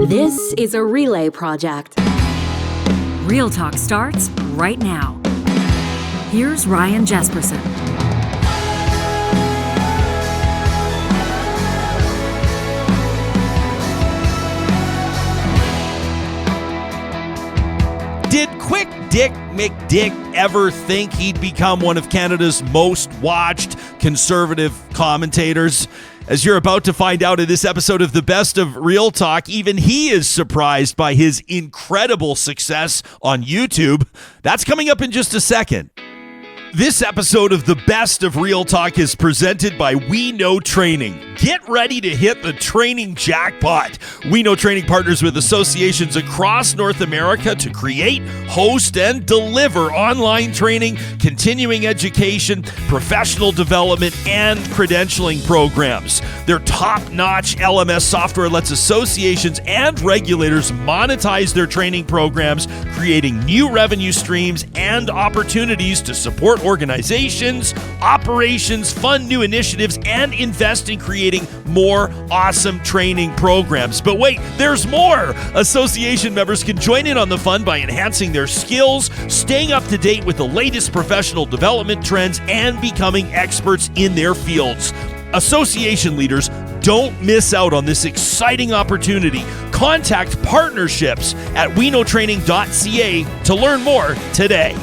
This is a relay project. Real Talk starts right now. Here's Ryan Jesperson. Did Quick Dick McDick ever think he'd become one of Canada's most watched conservative commentators? As you're about to find out in this episode of the Best of Real Talk, even he is surprised by his incredible success on YouTube. That's coming up in just a second. This episode of the Best of Real Talk is presented by We Know Training. Get ready to hit the training jackpot. We Know Training partners with associations across North America to create, host, and deliver online training, continuing education, professional development, and credentialing programs. Their top-notch LMS software lets associations and regulators monetize their training programs, creating new revenue streams and opportunities to support organizations, operations, fund new initiatives, and invest in creating more awesome training programs. But wait, there's more! Association members can join in on the fun by enhancing their skills, staying up to date with the latest professional development trends, and becoming experts in their fields. Association leaders, don't miss out on this exciting opportunity. Contact partnerships at weknowtraining.ca to learn more today.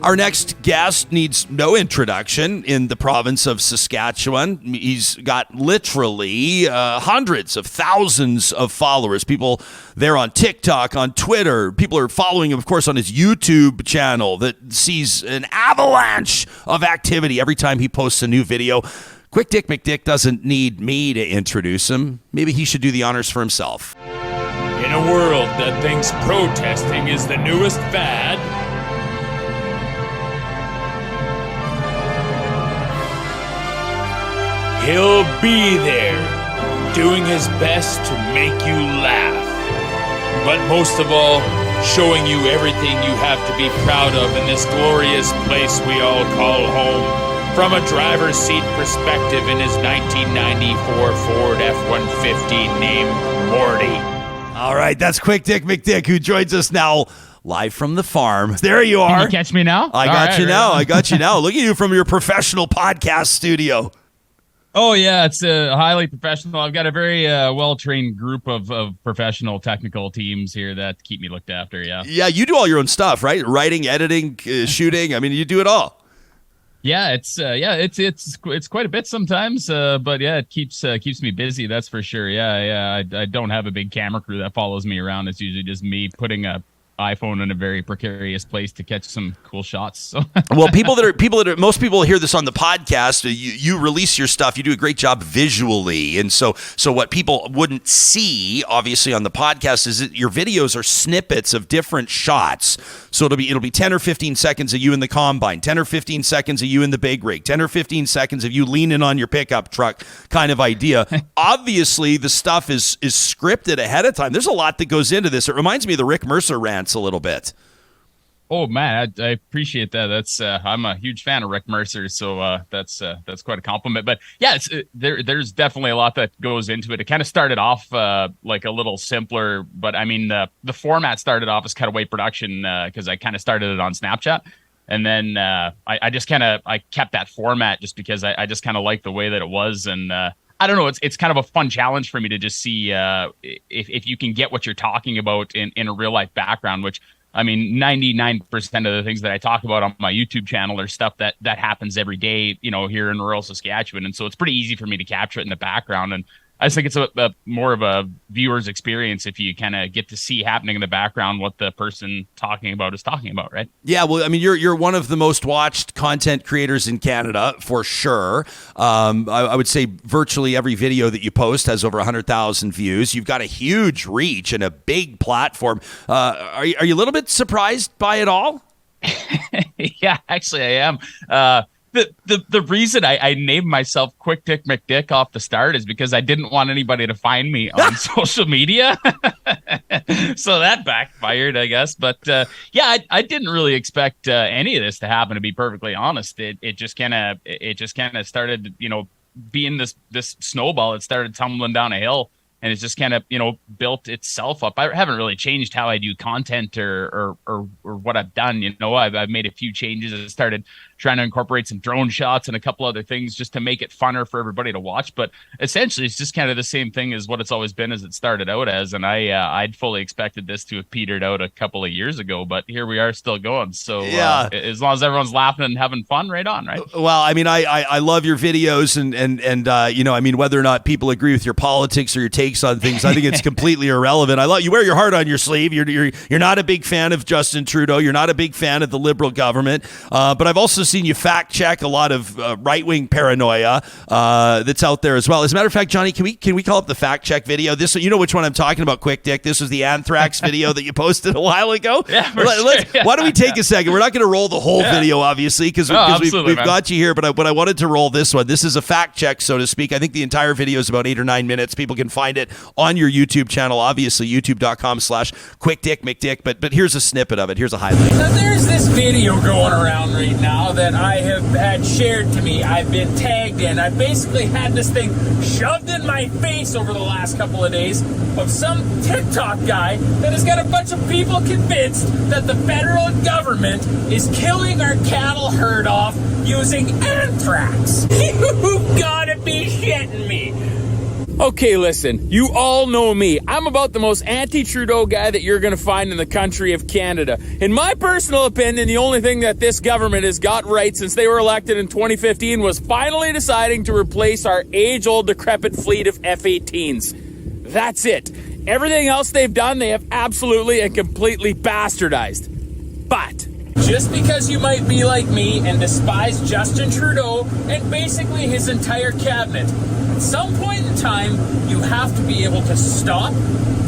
Our next guest needs no introduction in the province of Saskatchewan. He's got literally hundreds of thousands of followers. People there on TikTok, on Twitter. People are following him, of course, on his YouTube channel that sees an avalanche of activity every time he posts a new video. Quick Dick McDick doesn't need me to introduce him. Maybe he should do the honors for himself. In a world that thinks protesting is the newest fad, he'll be there, doing his best to make you laugh. But most of all, showing you everything you have to be proud of in this glorious place we all call home. From a driver's seat perspective in his 1994 Ford F-150 named Morty. All right, that's Quick Dick McDick, who joins us now live from the farm. There you are. Can you catch me now? I got you now. I got you now. Look at you from your professional podcast studio. Oh, yeah, it's highly professional. I've got a very well-trained group of professional technical teams here that keep me looked after, yeah. Yeah, you do all your own stuff, right? Writing, editing, shooting. I mean, you do it all. Yeah, it's quite a bit sometimes, but yeah, it keeps me busy, that's for sure. Yeah. I don't have a big camera crew that follows me around. It's usually just me putting a iPhone in a very precarious place to catch some cool shots. So. Well, most people hear this on the podcast. You release your stuff. You do a great job visually, and so what people wouldn't see, obviously, on the podcast is that your videos are snippets of different shots. So it'll be 10 or 15 seconds of you in the combine, 10 or 15 seconds of you in the big rig, 10 or 15 seconds of you leaning on your pickup truck, kind of idea. Obviously, the stuff is scripted ahead of time. There's a lot that goes into this. It reminds me of the Rick Mercer rants a little bit. Oh man, I appreciate that. That's I'm a huge fan of Rick Mercer, so that's quite a compliment. But yeah, there's definitely a lot that goes into it. It kind of started off like a little simpler, but I mean the format started off as cutaway production because I kind of started it on Snapchat, and then I just I kept that format just because I just kind of liked the way that it was, and I don't know, it's kind of a fun challenge for me to just see if you can get what you're talking about in a real life background, which, I mean, 99% of the things that I talk about on my YouTube channel are stuff that happens every day, here in rural Saskatchewan. And so it's pretty easy for me to capture it in the background. And I just think it's a more of a viewer's experience if you kind of get to see happening in the background what the person talking about is talking about, right? Yeah, well, I mean, you're one of the most watched content creators in Canada, for sure. I would say virtually every video that you post has over 100,000 views. You've got a huge reach and a big platform. Are you a little bit surprised by it all? Yeah, actually, I am. The reason I named myself Quick Dick McDick off the start is because I didn't want anybody to find me on social media. So that backfired, I guess. But yeah, I didn't really expect any of this to happen, to be perfectly honest. It just kind of started, being this snowball that started tumbling down a hill. And it's just kind of, built itself up. I haven't really changed how I do content or what I've done. I've made a few changes. I started trying to incorporate some drone shots and a couple other things just to make it funner for everybody to watch. But essentially, it's just kind of the same thing as what it's always been as it started out as. And I'd fully expected this to have petered out a couple of years ago, but here we are still going. So as long as everyone's laughing and having fun, right on, right? Well, I mean, I love your videos and whether or not people agree with your politics or your takes on things, I think it's completely irrelevant. You wear your heart on your sleeve. You're not a big fan of Justin Trudeau. You're not a big fan of the Liberal government. But I've also seen you fact check a lot of right-wing paranoia that's out there as well. As a matter of fact, Johnny, can we call up the fact check video? This, you know which one I'm talking about, Quick Dick. This was the anthrax video that you posted a while ago. Yeah, why don't we take a second? We're not going to roll the whole video, obviously, because we've got you here. But I wanted to roll this one. This is a fact check, so to speak. I think the entire video is about 8 or 9 minutes. People can find it on your YouTube channel, obviously, youtube.com/QuickDickMcDick. But here's a snippet of it. Here's a highlight. Now, there's this video going around right now that I have had shared to me. I've been tagged in. I basically had this thing shoved in my face over the last couple of days of some TikTok guy that has got a bunch of people convinced that the federal government is killing our cattle herd off using anthrax. You gotta be shitting me. Okay, listen, you all know me. I'm about the most anti-Trudeau guy that you're going to find in the country of Canada. In my personal opinion, the only thing that this government has got right since they were elected in 2015 was finally deciding to replace our age-old decrepit fleet of F-18s. That's it. Everything else they've done, they have absolutely and completely bastardized. But just because you might be like me and despise Justin Trudeau and basically his entire cabinet, at some point in time, you have to be able to stop,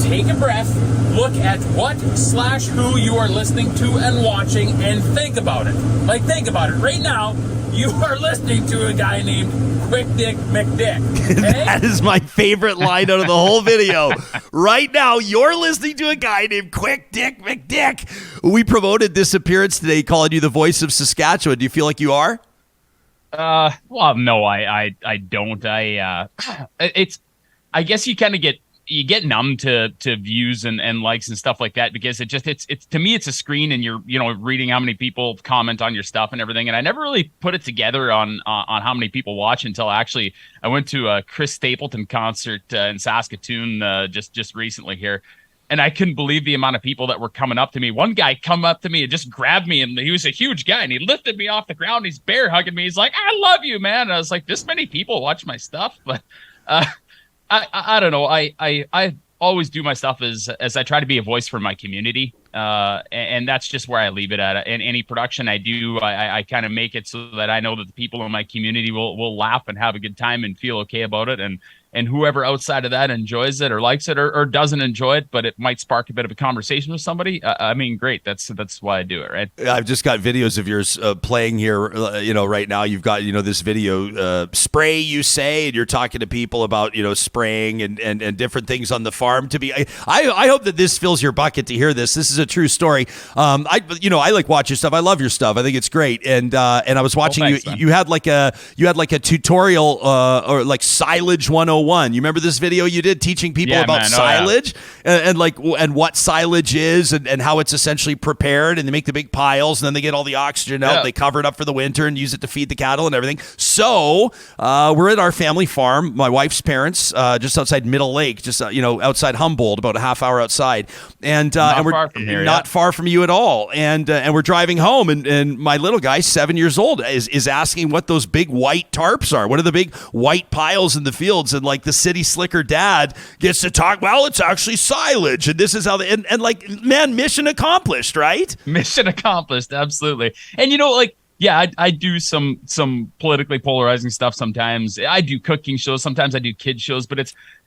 take a breath, look at what/who you are listening to and watching, and think about it. Like, think about it. Right now, you are listening to a guy named Quick Dick McDick. Okay? That is my favorite line out of the whole video. Right now, you're listening to a guy named Quick Dick McDick. We promoted this appearance today, calling you the voice of Saskatchewan. Do you feel like you are? Well, no, I don't. I guess you kind of get numb to views and likes and stuff like that, because it's to me, it's a screen and you're, reading how many people comment on your stuff and everything. And I never really put it together on how many people watch until actually I went to a Chris Stapleton concert in Saskatoon just recently here. And I couldn't believe the amount of people that were coming up to me. One guy come up to me and just grabbed me, and he was a huge guy, and he lifted me off the ground. He's bear hugging me. He's like, "I love you, man." And I was like, this many people watch my stuff, but I don't know. I always do my stuff as I try to be a voice for my community, and that's just where I leave it at. In any production I do, I kind of make it so that I know that the people in my community will laugh and have a good time and feel okay about it, and whoever outside of that enjoys it or likes it or doesn't enjoy it, but it might spark a bit of a conversation with somebody. I mean, great. That's why I do it, right? I've just got videos of yours playing here, right now. You've got, this video, spray, you say, and you're talking to people about, spraying and different things on the farm. I hope that this fills your bucket to hear this. This is a true story. I like watch your stuff. I love your stuff. I think it's great. And I was watching thanks, you had like a tutorial or like silage 101. You remember this video you did teaching people about silage and what silage is and how it's essentially prepared, and they make the big piles and then they get all the oxygen out. They cover it up for the winter and use it to feed the cattle and everything. So we're at our family farm, my wife's parents, just outside Middle Lake, just outside Humboldt, about a half hour outside, and we're far from here, not far from you at all. And we're driving home, and my little guy, 7 years old, is asking what those big white tarps are. What are the big white piles in the fields? And like the city slicker dad gets to talk, well, it's actually silage, and this is how man, mission accomplished, right? Mission accomplished, absolutely. And I do some politically polarizing stuff sometimes. I do cooking shows, sometimes I do kids shows, but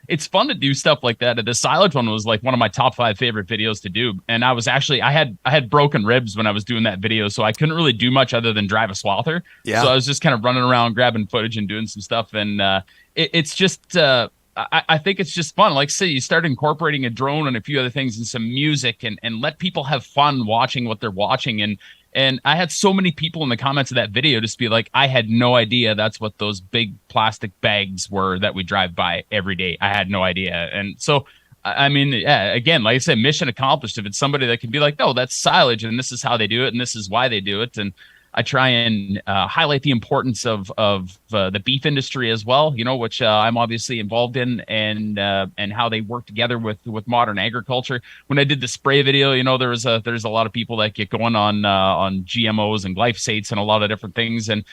it's fun to do stuff like that. The silage one was like one of my top 5 favorite videos to do. And I was actually, I had broken ribs when I was doing that video, so I couldn't really do much other than drive a swather. Yeah. So I was just kind of running around grabbing footage and doing some stuff. And it's just, I think it's just fun. Like, say you start incorporating a drone and a few other things and some music and let people have fun watching what they're watching. And And I had so many people in the comments of that video just be like, I had no idea that's what those big plastic bags were that we drive by every day. I had no idea. And so, I mean, yeah, again, like I said, mission accomplished. If it's somebody that can be like, no, that's silage and this is how they do it and this is why they do it. And I try and highlight the importance of the beef industry as well, which I'm obviously involved in, and how they work together with modern agriculture. When I did the spray video, there's a lot of people that get going on GMOs and glyphosates and a lot of different things, and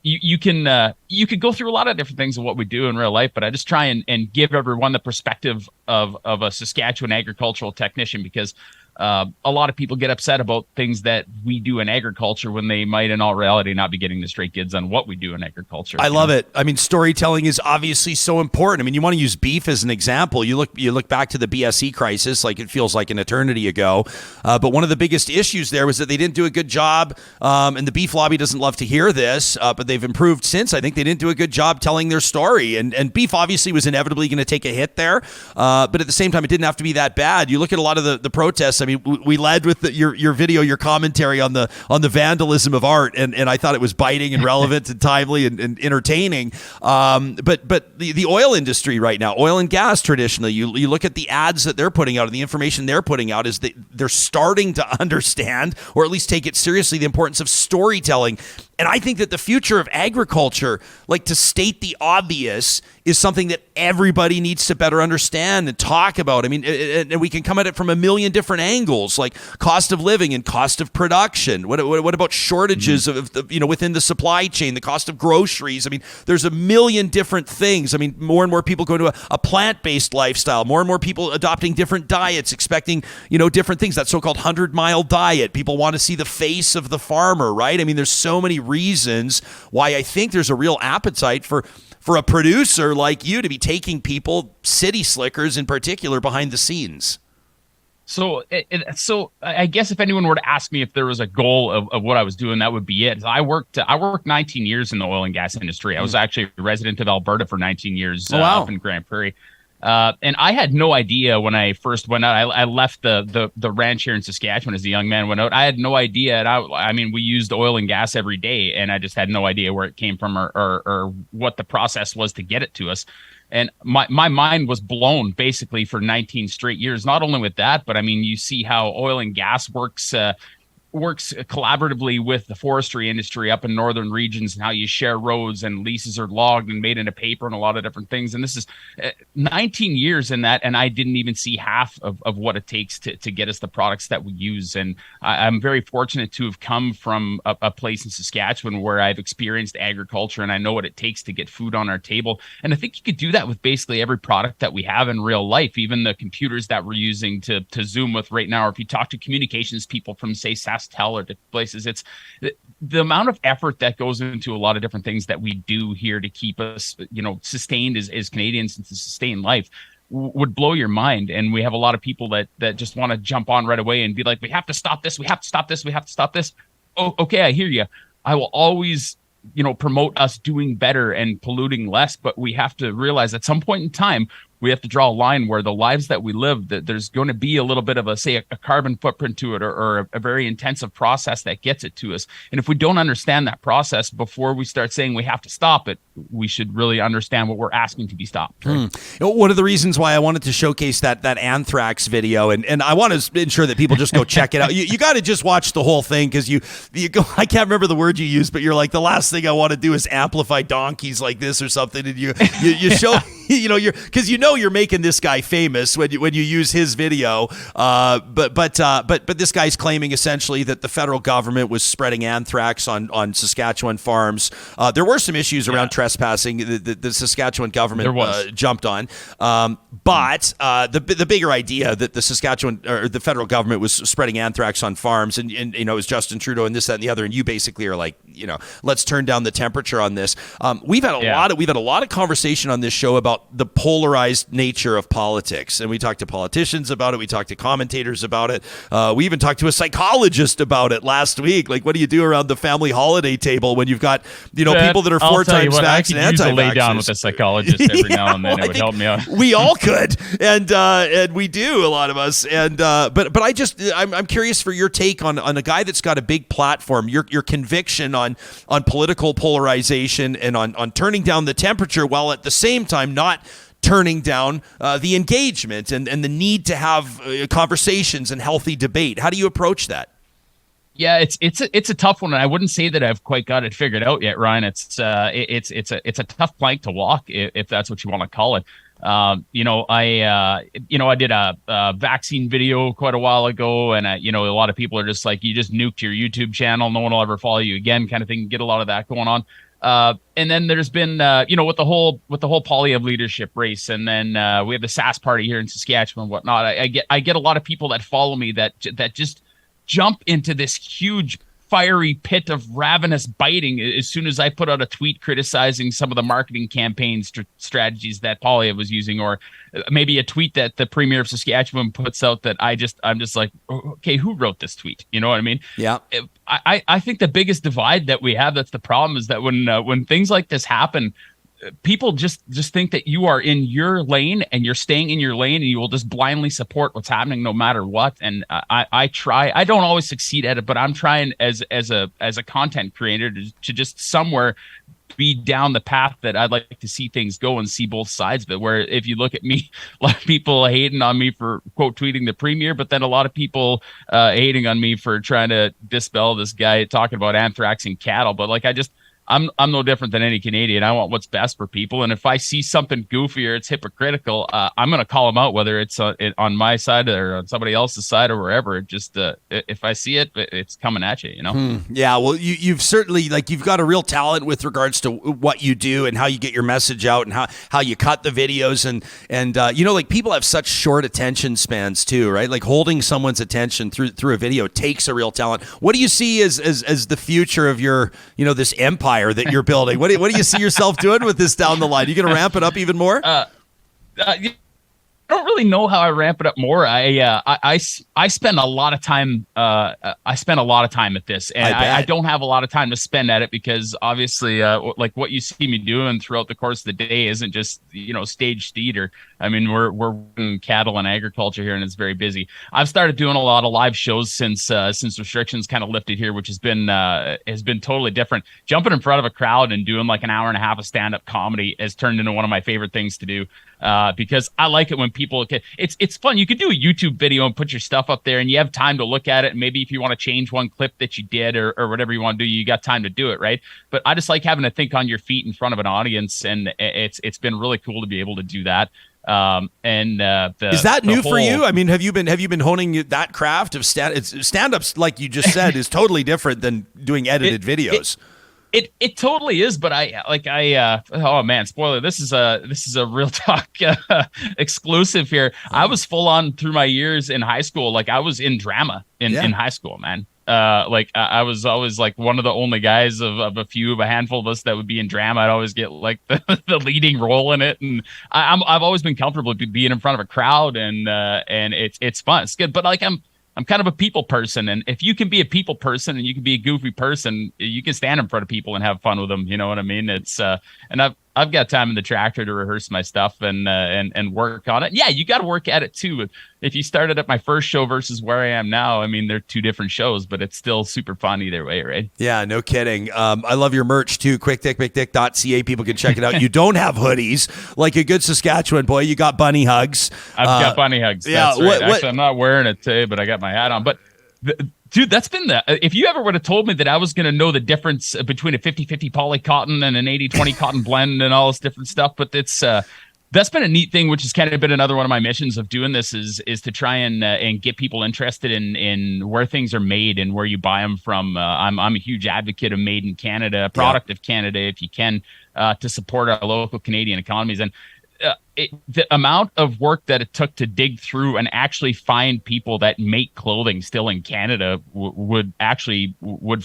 you could go through a lot of different things of what we do in real life, but I just try and give everyone the perspective of a Saskatchewan agricultural technician, because a lot of people get upset about things that we do in agriculture when they might in all reality not be getting the straight goods on what we do in agriculture. I love it. I mean, storytelling is obviously so important. I mean, you want to use beef as an example. You look back to the BSE crisis, like it feels like an eternity ago. But one of the biggest issues there was that they didn't do a good job. And the beef lobby doesn't love to hear this, but they've improved since. I think they didn't do a good job telling their story. And beef obviously was inevitably going to take a hit there. But at the same time, it didn't have to be that bad. You look at a lot of the protests. I mean, we led with your video, your commentary on the vandalism of art, and I thought it was biting and relevant and timely and entertaining. But the oil industry right now, oil and gas traditionally, you look at the ads that they're putting out and the information they're putting out, is that they're starting to understand, or at least take it seriously, the importance of storytelling. And I think that the future of agriculture, like to state the obvious, is something that everybody needs to better understand and talk about. I mean, and we can come at it from a million different angles, like cost of living and cost of production. What about shortages of within the supply chain, the cost of groceries? I mean, there's a million different things. I mean, more and more people go to a plant-based lifestyle, more and more people adopting different diets, expecting, different things. That so-called 100-mile diet. People want to see the face of the farmer, right? I mean, there's so many reasons why I think there's a real appetite for a producer like you to be taking people, city slickers in particular, behind the scenes. So I guess if anyone were to ask me if there was a goal of what I was doing, that would be it. I worked 19 years in the oil and gas industry. I was actually a resident of Alberta for 19 years up in Grand Prairie. And I had no idea when I first went out. I left the ranch here in Saskatchewan as a young man, went out. I had no idea. And I mean, we used oil and gas every day, and I just had no idea where it came from or what the process was to get it to us. And my mind was blown basically for 19 straight years. Not only with that, but I mean, you see how oil and gas works collaboratively with the forestry industry up in northern regions, and how you share roads and leases are logged and made into paper and a lot of different things. And this is 19 years in that, and I didn't even see half of what it takes to get us the products that we use. And I'm very fortunate to have come from a place in Saskatchewan where I've experienced agriculture and I know what it takes to get food on our table. And I think you could do that with basically every product that we have in real life, even the computers that we're using to Zoom with right now. Or if you talk to communications people from, say, Tell or different places, it's the amount of effort that goes into a lot of different things that we do here to keep us, sustained as Canadians and to sustain life would blow your mind. And we have a lot of people that just want to jump on right away and be like, we have to stop this. We have to stop this. We have to stop this. Oh, okay. I hear you. I will always, promote us doing better and polluting less, but we have to realize at some point in time, we have to draw a line where the lives that we live, that there's going to be a little bit of a carbon footprint to it, or a very intensive process that gets it to us. And if we don't understand that process before we start saying we have to stop it, we should really understand what we're asking to be stopped. Right? One of the reasons why I wanted to showcase that anthrax video, and I want to ensure that people just go check it out. You got to just watch the whole thing, because you go, I can't remember the word you used, but you're like, the last thing I want to do is amplify donkeys like this or something. And you show, because you're making this guy famous when you use his video. But this guy's claiming essentially that the federal government was spreading anthrax on Saskatchewan farms. There were some issues around trespassing the Saskatchewan government jumped on. But the bigger idea that the Saskatchewan or the federal government was spreading anthrax on farms, and it was Justin Trudeau and this, that, and the other, and you basically are like, let's turn down the temperature on this. We've had a lot of conversation on this show about about the polarized nature of politics. And we talked to politicians about it. We talked to commentators about it. We even talked to a psychologist about it last week. Like, what do you do around the family holiday table when you've got, people that are four times vaccinated and anti-vaxxers? I could lay down with a psychologist every now and then. It would help me out. We all could, and we do, a lot of us. And but I'm curious for your take on a guy that's got a big platform. Your conviction on political polarization and on turning down the temperature, while at the same time not turning down the engagement and the need to have conversations and healthy debate. How do you approach that? Yeah, it's a tough one, and I wouldn't say that I've quite got it figured out yet, Ryan. It's a tough plank to walk, if that's what you want to call it. I did a vaccine video quite a while ago, and a lot of people are just like, you just nuked your YouTube channel, no one will ever follow you again, kind of thing. Get a lot of that going on. And then there's been, with the whole Poilievre leadership race, and then we have the SAS party here in Saskatchewan and whatnot. I get a lot of people that follow me that just jump into this huge fiery pit of ravenous biting as soon as I put out a tweet criticizing some of the marketing campaign strategies that Poilievre was using, or maybe a tweet that the Premier of Saskatchewan puts out that I'm just like, okay, who wrote this tweet? You know what I mean? Yeah. I think the biggest divide that we have, that's the problem, is that when things like this happen, people just think that you are in your lane and you're staying in your lane and you will just blindly support what's happening no matter what. And I try. I don't always succeed at it, but I'm trying as a content creator to just somewhere be down the path that I'd like to see things go and see both sides of it. Where if you look at me, a lot of people hating on me for quote tweeting the Premier, but then a lot of people hating on me for trying to dispel this guy talking about anthrax and cattle. But like, I'm no different than any Canadian. I want what's best for people. And if I see something goofy or it's hypocritical, I'm going to call them out, whether it's on my side or on somebody else's side or wherever. Just if I see it, it's coming at you, Yeah, well, you've certainly, you've got a real talent with regards to what you do and how you get your message out and how you cut the videos. And people have such short attention spans too, right? Like, holding someone's attention through a video takes a real talent. What do you see as the future of your, this empire that you're building? What do you see yourself doing with this down the line? You going to ramp it up even more? I don't really know how I ramp it up more. I spend a lot of time. I spend a lot of time at this, and I don't have a lot of time to spend at it because obviously, like what you see me doing throughout the course of the day isn't just staged theater. I mean, we're in cattle and agriculture here, and it's very busy. I've started doing a lot of live shows since restrictions kind of lifted here, which has been totally different. Jumping in front of a crowd and doing like an hour and a half of stand-up comedy has turned into one of my favorite things to do. Because I like it when people it's fun. You could do a YouTube video and put your stuff up there and you have time to look at it. And maybe if you want to change one clip that you did or whatever you want to do, you got time to do it. Right. But I just like having to think on your feet in front of an audience. And it's been really cool to be able to do that. Is that new for you? I mean, have you been honing that craft of stand-ups, like you just said, is totally different than doing edited videos. It totally is, but oh man, spoiler, this is a Real Talk exclusive here. I was full on through my years in high school. Like, I was in drama in high school, man. I was always like one of the only guys of a handful of us that would be in drama. I'd always get like the leading role in it, and I've always been comfortable being in front of a crowd, and it's fun. It's good, but like I'm kind of a people person, and if you can be a people person and you can be a goofy person, you can stand in front of people and have fun with them. You know what I mean? It's and I've got time in the tractor to rehearse my stuff and work on it. Yeah, you got to work at it too. If you started at my first show versus where I am now, I mean, they're two different shows, but it's still super fun either way, right? Yeah, no kidding. I love your merch too. QuickDickMcDick.ca. People can check it out. You don't have hoodies like a good Saskatchewan boy. You got bunny hugs. I've got bunny hugs. That's right. Actually, I'm not wearing it today, but I got my hat on. But dude, that's been if you ever would have told me that I was going to know the difference between a 50-50 poly cotton and an 80-20 cotton blend and all this different stuff, but that's been a neat thing, which has kind of been another one of my missions of doing this is to try and get people interested in where things are made and where you buy them from. I'm a huge advocate of made in Canada, a product of Canada, if you can, to support our local Canadian economies. And the amount of work that it took to dig through and actually find people that make clothing still in Canada would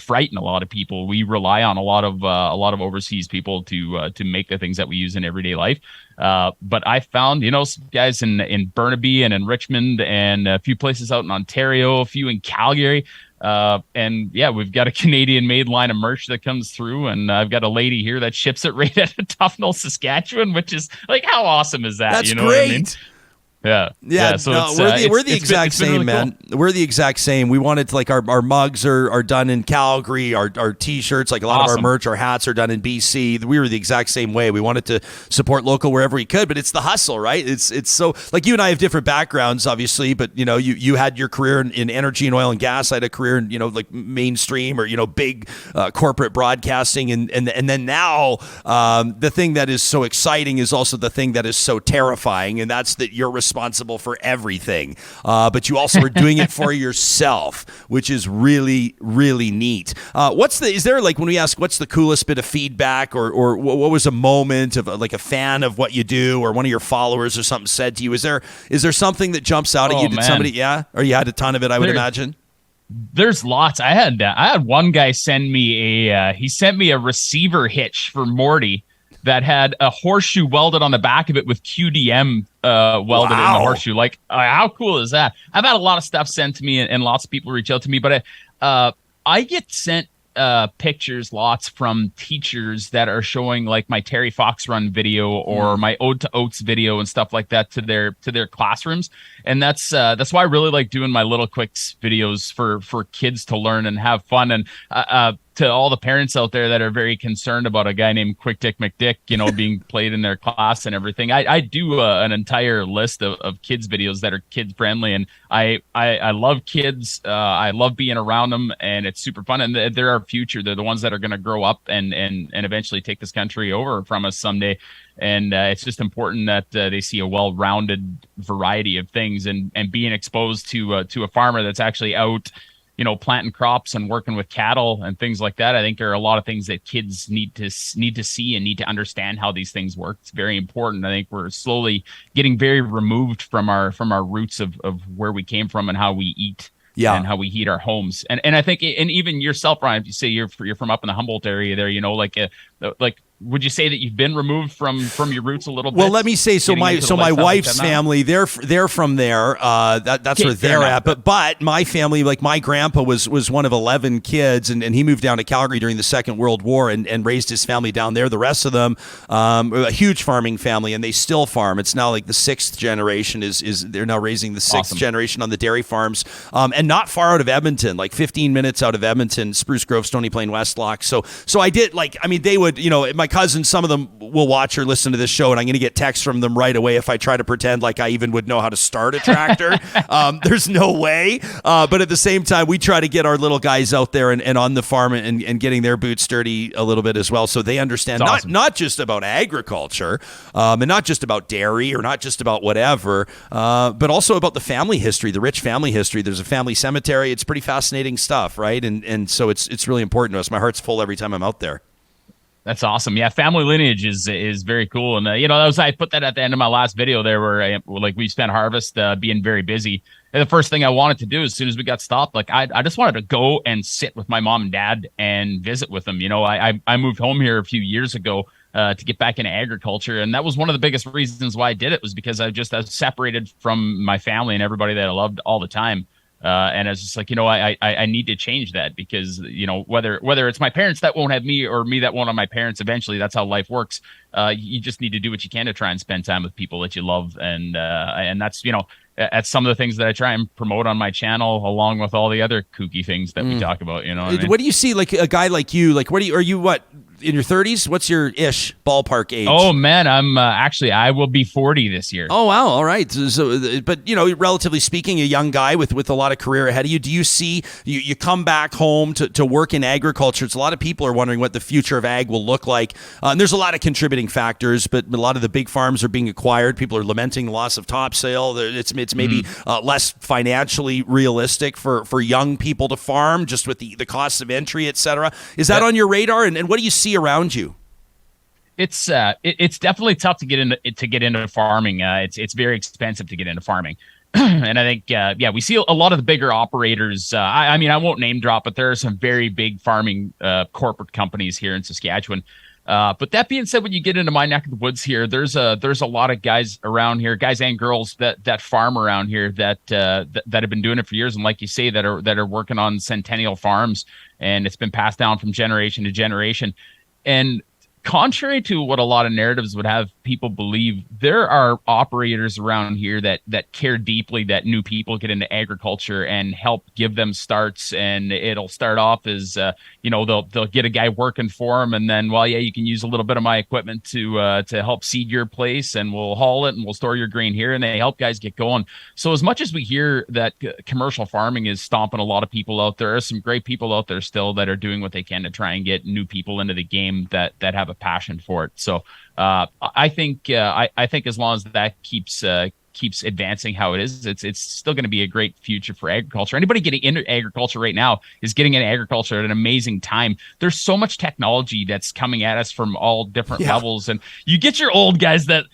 frighten a lot of people. We rely on a lot of overseas people to make the things that we use in everyday life. But I found, some guys in Burnaby and in Richmond and a few places out in Ontario, a few in Calgary. And yeah, we've got a Canadian made line of merch that comes through, and I've got a lady here that ships it right out of Tufnell, Saskatchewan, which is like, how awesome is that? That's you know great. what I mean? Yeah. So we're the exact same, really man. Cool. We're the exact same. We wanted to, like, our mugs are done in Calgary. Our t-shirts, like a lot of our merch, our hats are done in BC. We were the exact same way. We wanted to support local wherever we could, but it's the hustle, right? It's so, like, you and I have different backgrounds, obviously, but you had your career in energy and oil and gas. I had a career in like mainstream or big corporate broadcasting, and then now the thing that is so exciting is also the thing that is so terrifying, and that's that you're responsible for everything, but you also are doing it for yourself, which is really, really neat. Is there, like, when we ask what's the coolest bit of feedback, or what was a moment of like a fan of what you do, or one of your followers or something said to you? Is there something that jumps out at you? Did somebody, or you had a ton of it, I would imagine? There's lots. I had one guy send me a receiver hitch for Morty that had a horseshoe welded on the back of it with QDM welded in the horseshoe. Like, how cool is that? I've had a lot of stuff sent to me, and lots of people reach out to me, but I get sent pictures lots from teachers that are showing, like, my Terry Fox Run video or my Ode to Oats video and stuff like that to their classrooms. And that's why I really like doing my little quick videos for kids to learn and have fun. And to all the parents out there that are very concerned about a guy named Quick Dick McDick, being played in their class and everything, I do an entire list of kids videos that are kids friendly, and I love kids. I love being around them, and it's super fun. And they're our future. They're the ones that are going to grow up and eventually take this country over from us someday. And it's just important that they see a well-rounded variety of things, and being exposed to a farmer that's actually out, planting crops and working with cattle and things like that. I think there are a lot of things that kids need to see and need to understand how these things work. It's very important. I think we're slowly getting very removed from our roots of where we came from and how we eat. Yeah. And how we heat our homes. And I think, and even yourself, Ryan, if you say you're from up in the Humboldt area there, would you say that you've been removed from your roots a little bit? Well, let me say, my wife's family, they're from there. That's where they're at. But my family, like, my grandpa was one of 11 kids, and he moved down to Calgary during the Second World War and raised his family down there. The rest of them, a huge farming family, and they still farm. It's now like the sixth generation is they're now raising the sixth generation on the dairy farms, and not far out of Edmonton, like 15 minutes out of Edmonton, Spruce Grove, Stony Plain, Westlock. So I did, like, I mean, they would, my cousins, some of them will watch or listen to this show, and I'm going to get texts from them right away if I try to pretend like I even would know how to start a tractor. There's no way. But at the same time, we try to get our little guys out there and on the farm and getting their boots dirty a little bit as well, so they understand not just about agriculture, and not just about dairy or not just about whatever, but also about the family history, the rich family history. There's a family cemetery. It's pretty fascinating stuff, right? And so it's really important to us. My heart's full every time I'm out there. That's awesome. Yeah, family lineage is very cool. And, I put that at the end of my last video there where we spent harvest being very busy. And the first thing I wanted to do as soon as we got stopped, like, I just wanted to go and sit with my mom and dad and visit with them. I moved home here a few years ago to get back into agriculture. And that was one of the biggest reasons why I did it, was because I was separated from my family and everybody that I loved all the time. And I was just like, I need to change that, because, whether it's my parents that won't have me or me that won't have my parents, eventually that's how life works. You just need to do what you can to try and spend time with people that you love. And that's, that's some of the things that I try and promote on my channel, along with all the other kooky things that we talk about, What I mean? What do you see, like, a guy like you, like, are you in your 30s? What's your ish ballpark age? Oh man, I'm I will be 40 this year. Oh wow, all right. So, but relatively speaking, a young guy with a lot of career ahead of you. Do you see you come back home to work in agriculture? It's a lot of people are wondering what the future of ag will look like. And there's a lot of contributing factors, but a lot of the big farms are being acquired. People are lamenting the loss of topsail. It's maybe less financially realistic for young people to farm, just with the costs of entry, et cetera. Is that on your radar? And what do you see around you? it's definitely tough to get into farming. It's very expensive to get into farming. And I think, we see a lot of the bigger operators. I mean, I won't name drop, but there are some very big farming corporate companies here in Saskatchewan. But that being said, when you get into my neck of the woods here, there's a lot of guys around here, guys and girls that farm around here that have been doing it for years, and like you say, that are working on centennial farms, and it's been passed down from generation to generation. And contrary to what a lot of narratives would have people believe, there are operators around here that care deeply that new people get into agriculture and help give them starts. And it'll start off as they'll get a guy working for them, and then, well, yeah, you can use a little bit of my equipment to help seed your place, and we'll haul it and we'll store your grain here, and they help guys get going. So as much as we hear that commercial farming is stomping a lot of people out, there are some great people out there still that are doing what they can to try and get new people into the game that have a passion for it. So I think as long as that keeps advancing how it is, it's still going to be a great future for agriculture. Anybody getting into agriculture right now is getting into agriculture at an amazing time. There's so much technology that's coming at us from all different levels, and you get your old guys that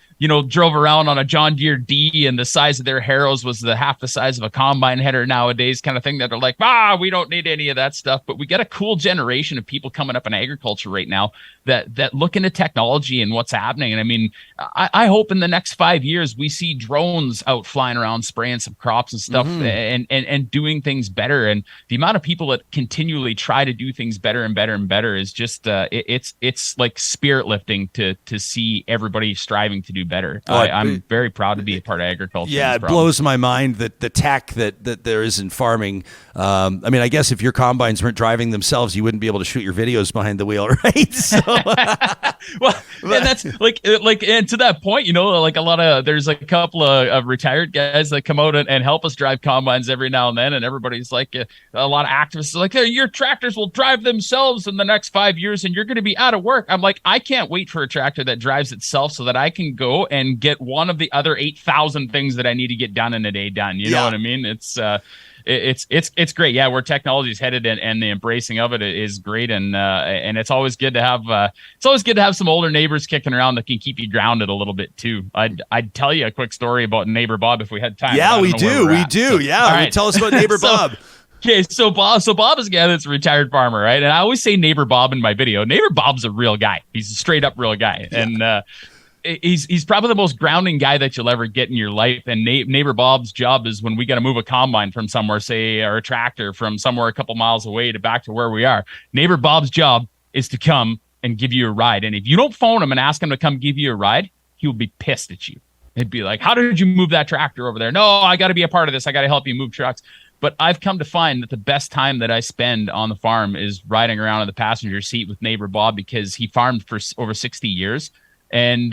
drove around on a John Deere D and the size of their harrows was half the size of a combine header nowadays, kind of thing, that are like, we don't need any of that stuff. But we got a cool generation of people coming up in agriculture right now that look into technology and what's happening. And I mean, I hope in the next 5 years we see drones out flying around spraying some crops and stuff, and doing things better. And the amount of people that continually try to do things better and better and better is just it's like spirit lifting to see everybody striving to do better. I'm very proud to be a part of agriculture. Yeah, it blows my mind that the tech that there is in farming. I mean, I guess if your combines weren't driving themselves, you wouldn't be able to shoot your videos behind the wheel, right? So, well, and that's like, and to that point, like there's a couple of retired guys that come out and help us drive combines every now and then, and everybody's like, a lot of activists are like, hey, your tractors will drive themselves in the next 5 years, and you're going to be out of work. I'm like, I can't wait for a tractor that drives itself so that I can go and get one of the other 8,000 things that I need to get done in a day done. You know what I mean? It's great. Yeah, where technology is headed and the embracing of it is great. And it's always good to have some older neighbors kicking around that can keep you grounded a little bit too. I'd tell you a quick story about neighbor Bob if we had time. Yeah, we do. Yeah. All right. Tell us about neighbor Bob. Okay, so Bob is a guy that's a retired farmer, right? And I always say neighbor Bob in my video. Neighbor Bob's a real guy. He's a straight up real guy. Yeah. And he's probably the most grounding guy that you'll ever get in your life. And neighbor Bob's job is when we got to move a combine from somewhere, say, or a tractor from somewhere a couple miles away to back to where we are. Neighbor Bob's job is to come and give you a ride. And if you don't phone him and ask him to come give you a ride, he will be pissed at you. He'd be like, how did you move that tractor over there? No, I got to be a part of this. I got to help you move trucks. But I've come to find that the best time that I spend on the farm is riding around in the passenger seat with neighbor Bob, because he farmed for over 60 years. And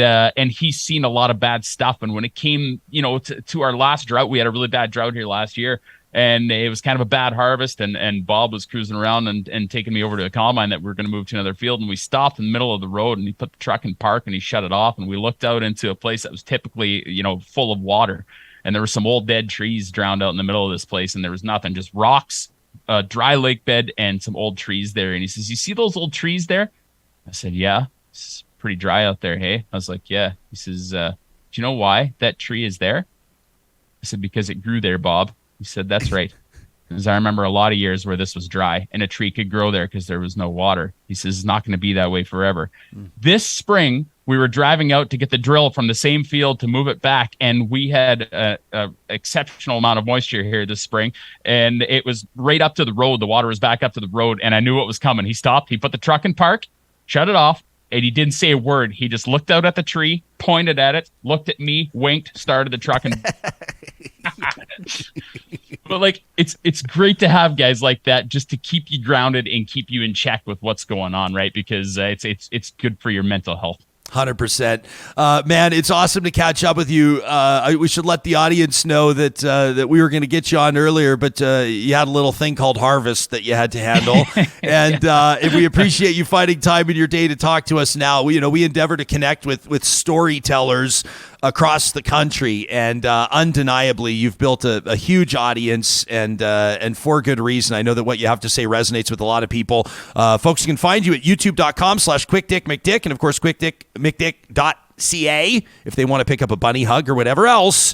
he's seen a lot of bad stuff. And when it came, to our last drought, we had a really bad drought here last year, and it was kind of a bad harvest. And Bob was cruising around and taking me over to a combine that we were going to move to another field. And we stopped in the middle of the road, and he put the truck in park and he shut it off. And we looked out into a place that was typically, full of water. And there were some old dead trees drowned out in the middle of this place. And there was nothing, just rocks, a dry lake bed, and some old trees there. And he says, you see those old trees there? I said, yeah. It's pretty dry out there, hey? I was like, yeah. He says, do you know why that tree is there? I said, because it grew there, Bob. He said, that's right. Because I remember a lot of years where this was dry and a tree could grow there because there was no water. He says, it's not going to be that way forever. This spring, we were driving out to get the drill from the same field to move it back, and we had an exceptional amount of moisture here this spring, and it was right up to the road. The water was back up to the road, and I knew what was coming. He stopped. He put the truck in park, shut it off, and he didn't say a word. He just looked out at the tree, pointed at it, looked at me, winked, started the truck, and but it's great to have guys like that just to keep you grounded and keep you in check with what's going on, right? Because it's good for your mental health. 100%. Man, it's awesome to catch up with you. We should let the audience know that we were going to get you on earlier, but you had a little thing called harvest that you had to handle. And if we appreciate you finding time in your day to talk to us now. We endeavor to connect with storytellers across the country, and undeniably, you've built a huge audience, and for good reason. I know that what you have to say resonates with a lot of people. Folks can find you at youtube.com/QuickDickMcDick, and of course, QuickDickMcDick.ca if they want to pick up a bunny hug or whatever else.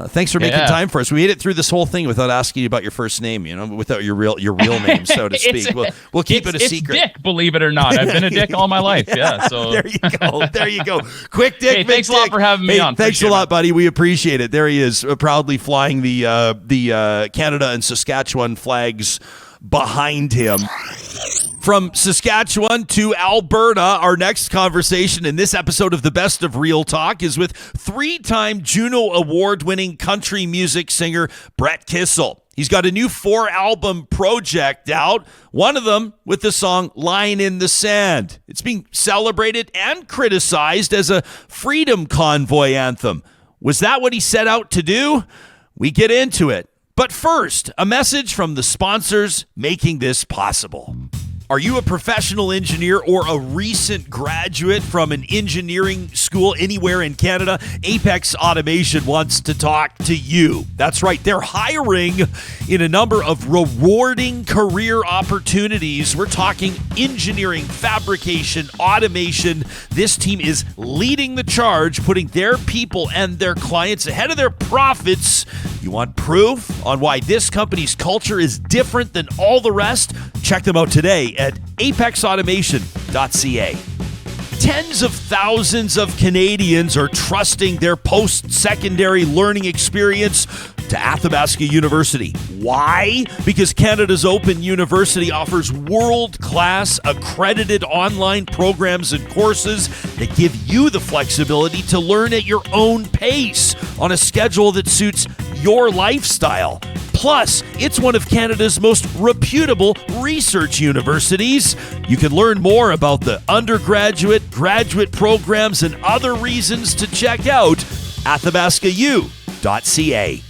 Thanks for making time for us. We made it through this whole thing without asking you about your first name, without your real name, so to speak. We'll keep it a secret. It's Dick, believe it or not. I've been a Dick all my life. Yeah. So there you go. Quick Dick. Hey, thanks a lot for having me on. Thanks a lot, buddy. We appreciate it. There he is, proudly flying the Canada and Saskatchewan flags behind him. From Saskatchewan to Alberta, our next conversation in this episode of The Best of Real Talk is with 3-time Juno Award-winning country music singer Brett Kissel. He's got a new 4-album project out, one of them with the song Line in the Sand. It's being celebrated and criticized as a freedom convoy anthem. Was that what he set out to do? We get into it. But first, a message from the sponsors making this possible. Are you a professional engineer or a recent graduate from an engineering school anywhere in Canada? Apex Automation wants to talk to you. That's right. They're hiring in a number of rewarding career opportunities. We're talking engineering, fabrication, automation. This team is leading the charge, putting their people and their clients ahead of their profits. You want proof on why this company's culture is different than all the rest? Check them out today at apexautomation.ca. Tens of thousands of Canadians are trusting their post-secondary learning experience to Athabasca University. Why? Because Canada's Open University offers world-class accredited online programs and courses that give you the flexibility to learn at your own pace on a schedule that suits your lifestyle. Plus, it's one of Canada's most reputable research universities. You can learn more about the undergraduate, graduate programs, and other reasons to check out athabascau.ca.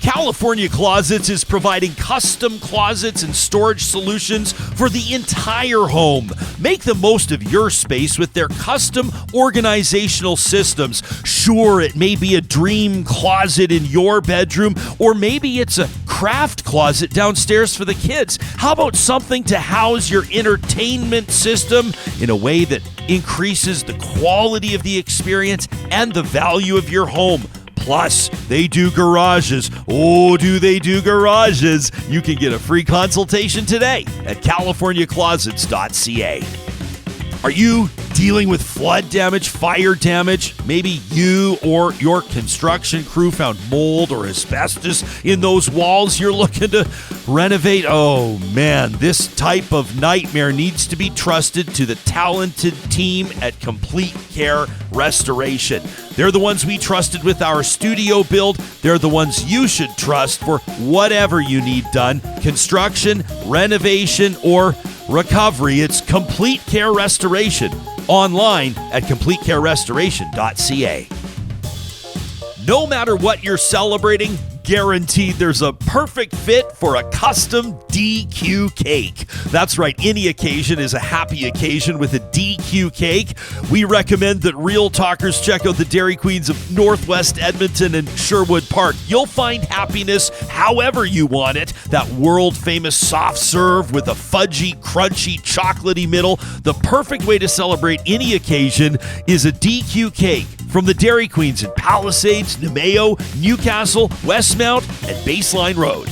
California Closets is providing custom closets and storage solutions for the entire home. Make the most of your space with their custom organizational systems. Sure, it may be a dream closet in your bedroom, or maybe it's a craft closet downstairs for the kids. How about something to house your entertainment system in a way that increases the quality of the experience and the value of your home? Plus, they do garages. Oh, do they do garages? You can get a free consultation today at californiaclosets.ca. Are you dealing with flood damage, fire damage? Maybe you or your construction crew found mold or asbestos in those walls you're looking to renovate. Oh man, this type of nightmare needs to be trusted to the talented team at Complete Care Restoration. They're the ones we trusted with our studio build. They're the ones you should trust for whatever you need done. Construction, renovation, or recovery. It's Complete Care Restoration. Online at CompleteCareRestoration.ca. No matter what you're celebrating, guaranteed there's a perfect fit for a custom DQ cake. That's right, any occasion is a happy occasion with a DQ cake. We recommend that Real Talkers check out the Dairy Queens of Northwest Edmonton and Sherwood Park. You'll find happiness however you want it. That world-famous soft serve with a fudgy, crunchy, chocolatey middle. The perfect way to celebrate any occasion is a DQ cake from the Dairy Queens in Palisades, Nemeo, Newcastle, Westmount, and Baseline Road.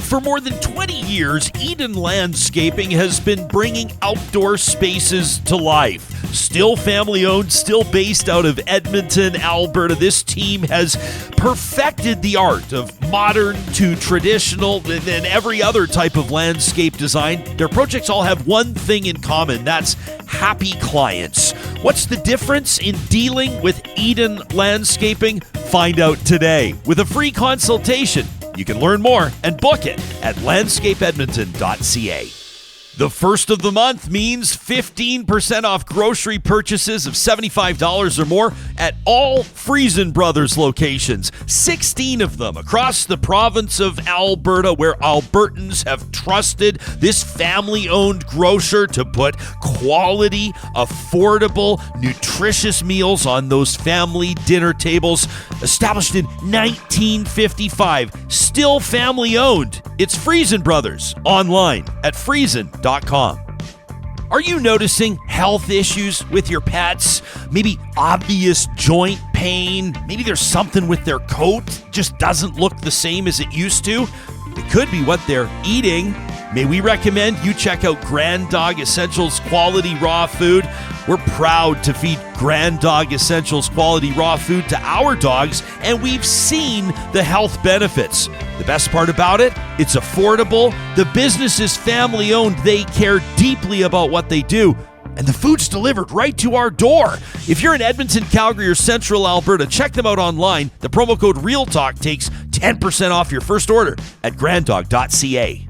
For more than 20 years, Eden Landscaping has been bringing outdoor spaces to life. Still family-owned, still based out of Edmonton, Alberta, this team has perfected the art of modern to traditional and every other type of landscape design. Their projects all have one thing in common, that's happy clients. What's the difference in dealing with Eden Landscaping? Find out today with a free consultation. You can learn more and book it at landscapeedmonton.ca. The first of the month means 15% off grocery purchases of $75 or more at all Friesen Brothers locations. 16 of them across the province of Alberta, where Albertans have trusted this family-owned grocer to put quality, affordable, nutritious meals on those family dinner tables. Established in 1955, still family-owned. It's Friesen Brothers, online at friesen.com. Are you noticing health issues with your pets? Maybe obvious joint pain? Maybe there's something with their coat just doesn't look the same as it used to? It could be what they're eating. May we recommend you check out Grand Dog Essentials Quality Raw Food. We're proud to feed Grand Dog Essentials Quality Raw Food to our dogs, and we've seen the health benefits. The best part about it, it's affordable. The business is family-owned. They care deeply about what they do, and the food's delivered right to our door. If you're in Edmonton, Calgary, or Central Alberta, check them out online. The promo code REALTALK takes 10% off your first order at granddog.ca.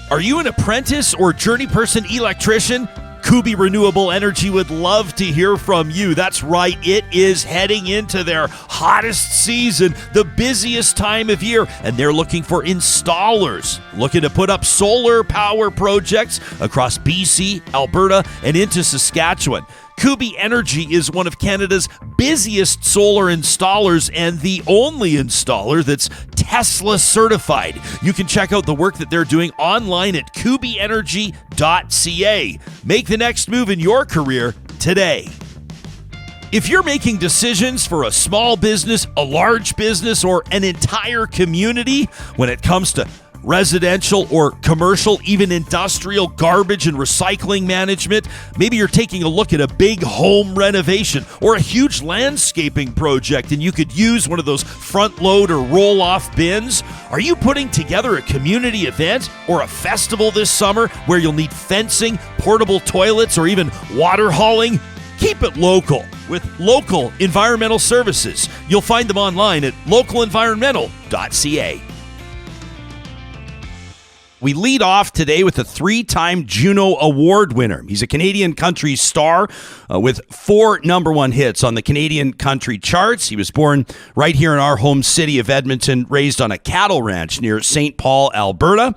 Are you an apprentice or journey person electrician? Kubi Renewable Energy would love to hear from you. That's right, it is heading into their hottest season, the busiest time of year, and they're looking for installers looking to put up solar power projects across BC, Alberta, and into Saskatchewan. Kubi Energy is one of Canada's busiest solar installers and the only installer that's Tesla certified. You can check out the work that they're doing online at kubienergy.ca. Make the next move in your career today. If you're making decisions for a small business, a large business, or an entire community when it comes to residential or commercial, even industrial garbage and recycling management, maybe you're taking a look at a big home renovation or a huge landscaping project and you could use one of those front load or roll off bins. Are you putting together a community event or a festival this summer where you'll need fencing, portable toilets, or even water hauling? Keep it local with Local Environmental Services. You'll find them online at localenvironmental.ca. We lead off today with a 3-time Juno Award winner. He's a Canadian country star with 4 number 1 hits on the Canadian country charts. He was born right here in our home city of Edmonton, raised on a cattle ranch near St. Paul, Alberta.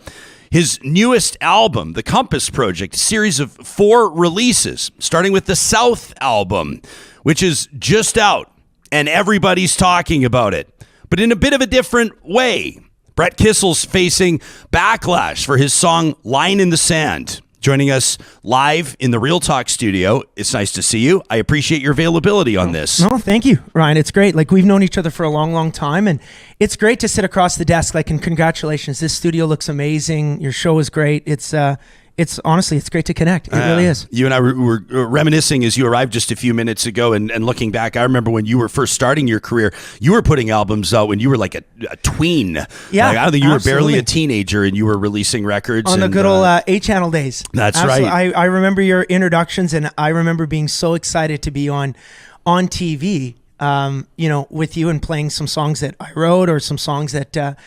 His newest album, The Compass Project, a series of 4 releases, starting with the South album, which is just out, and everybody's talking about it, but in a bit of a different way. Brett Kissel's facing backlash for his song Line in the Sand. Joining us live in the Real Talk studio. It's nice to see you. I appreciate your availability on this. No, thank you, Ryan. It's great. Like, we've known each other for a long, long time, and it's great to sit across the desk. Like, and congratulations. This studio looks amazing. Your show is great. It's honestly, it's great to connect. It really is. You and I were reminiscing as you arrived just a few minutes ago, and looking back, I remember when you were first starting your career, you were putting albums out when you were like a tween. Yeah, like, I don't think you were barely a teenager, and you were releasing records. On the good old A-Channel days. That's absolutely. right. I remember your introductions, and I remember being so excited to be on TV, with you and playing some songs that I wrote or some songs that,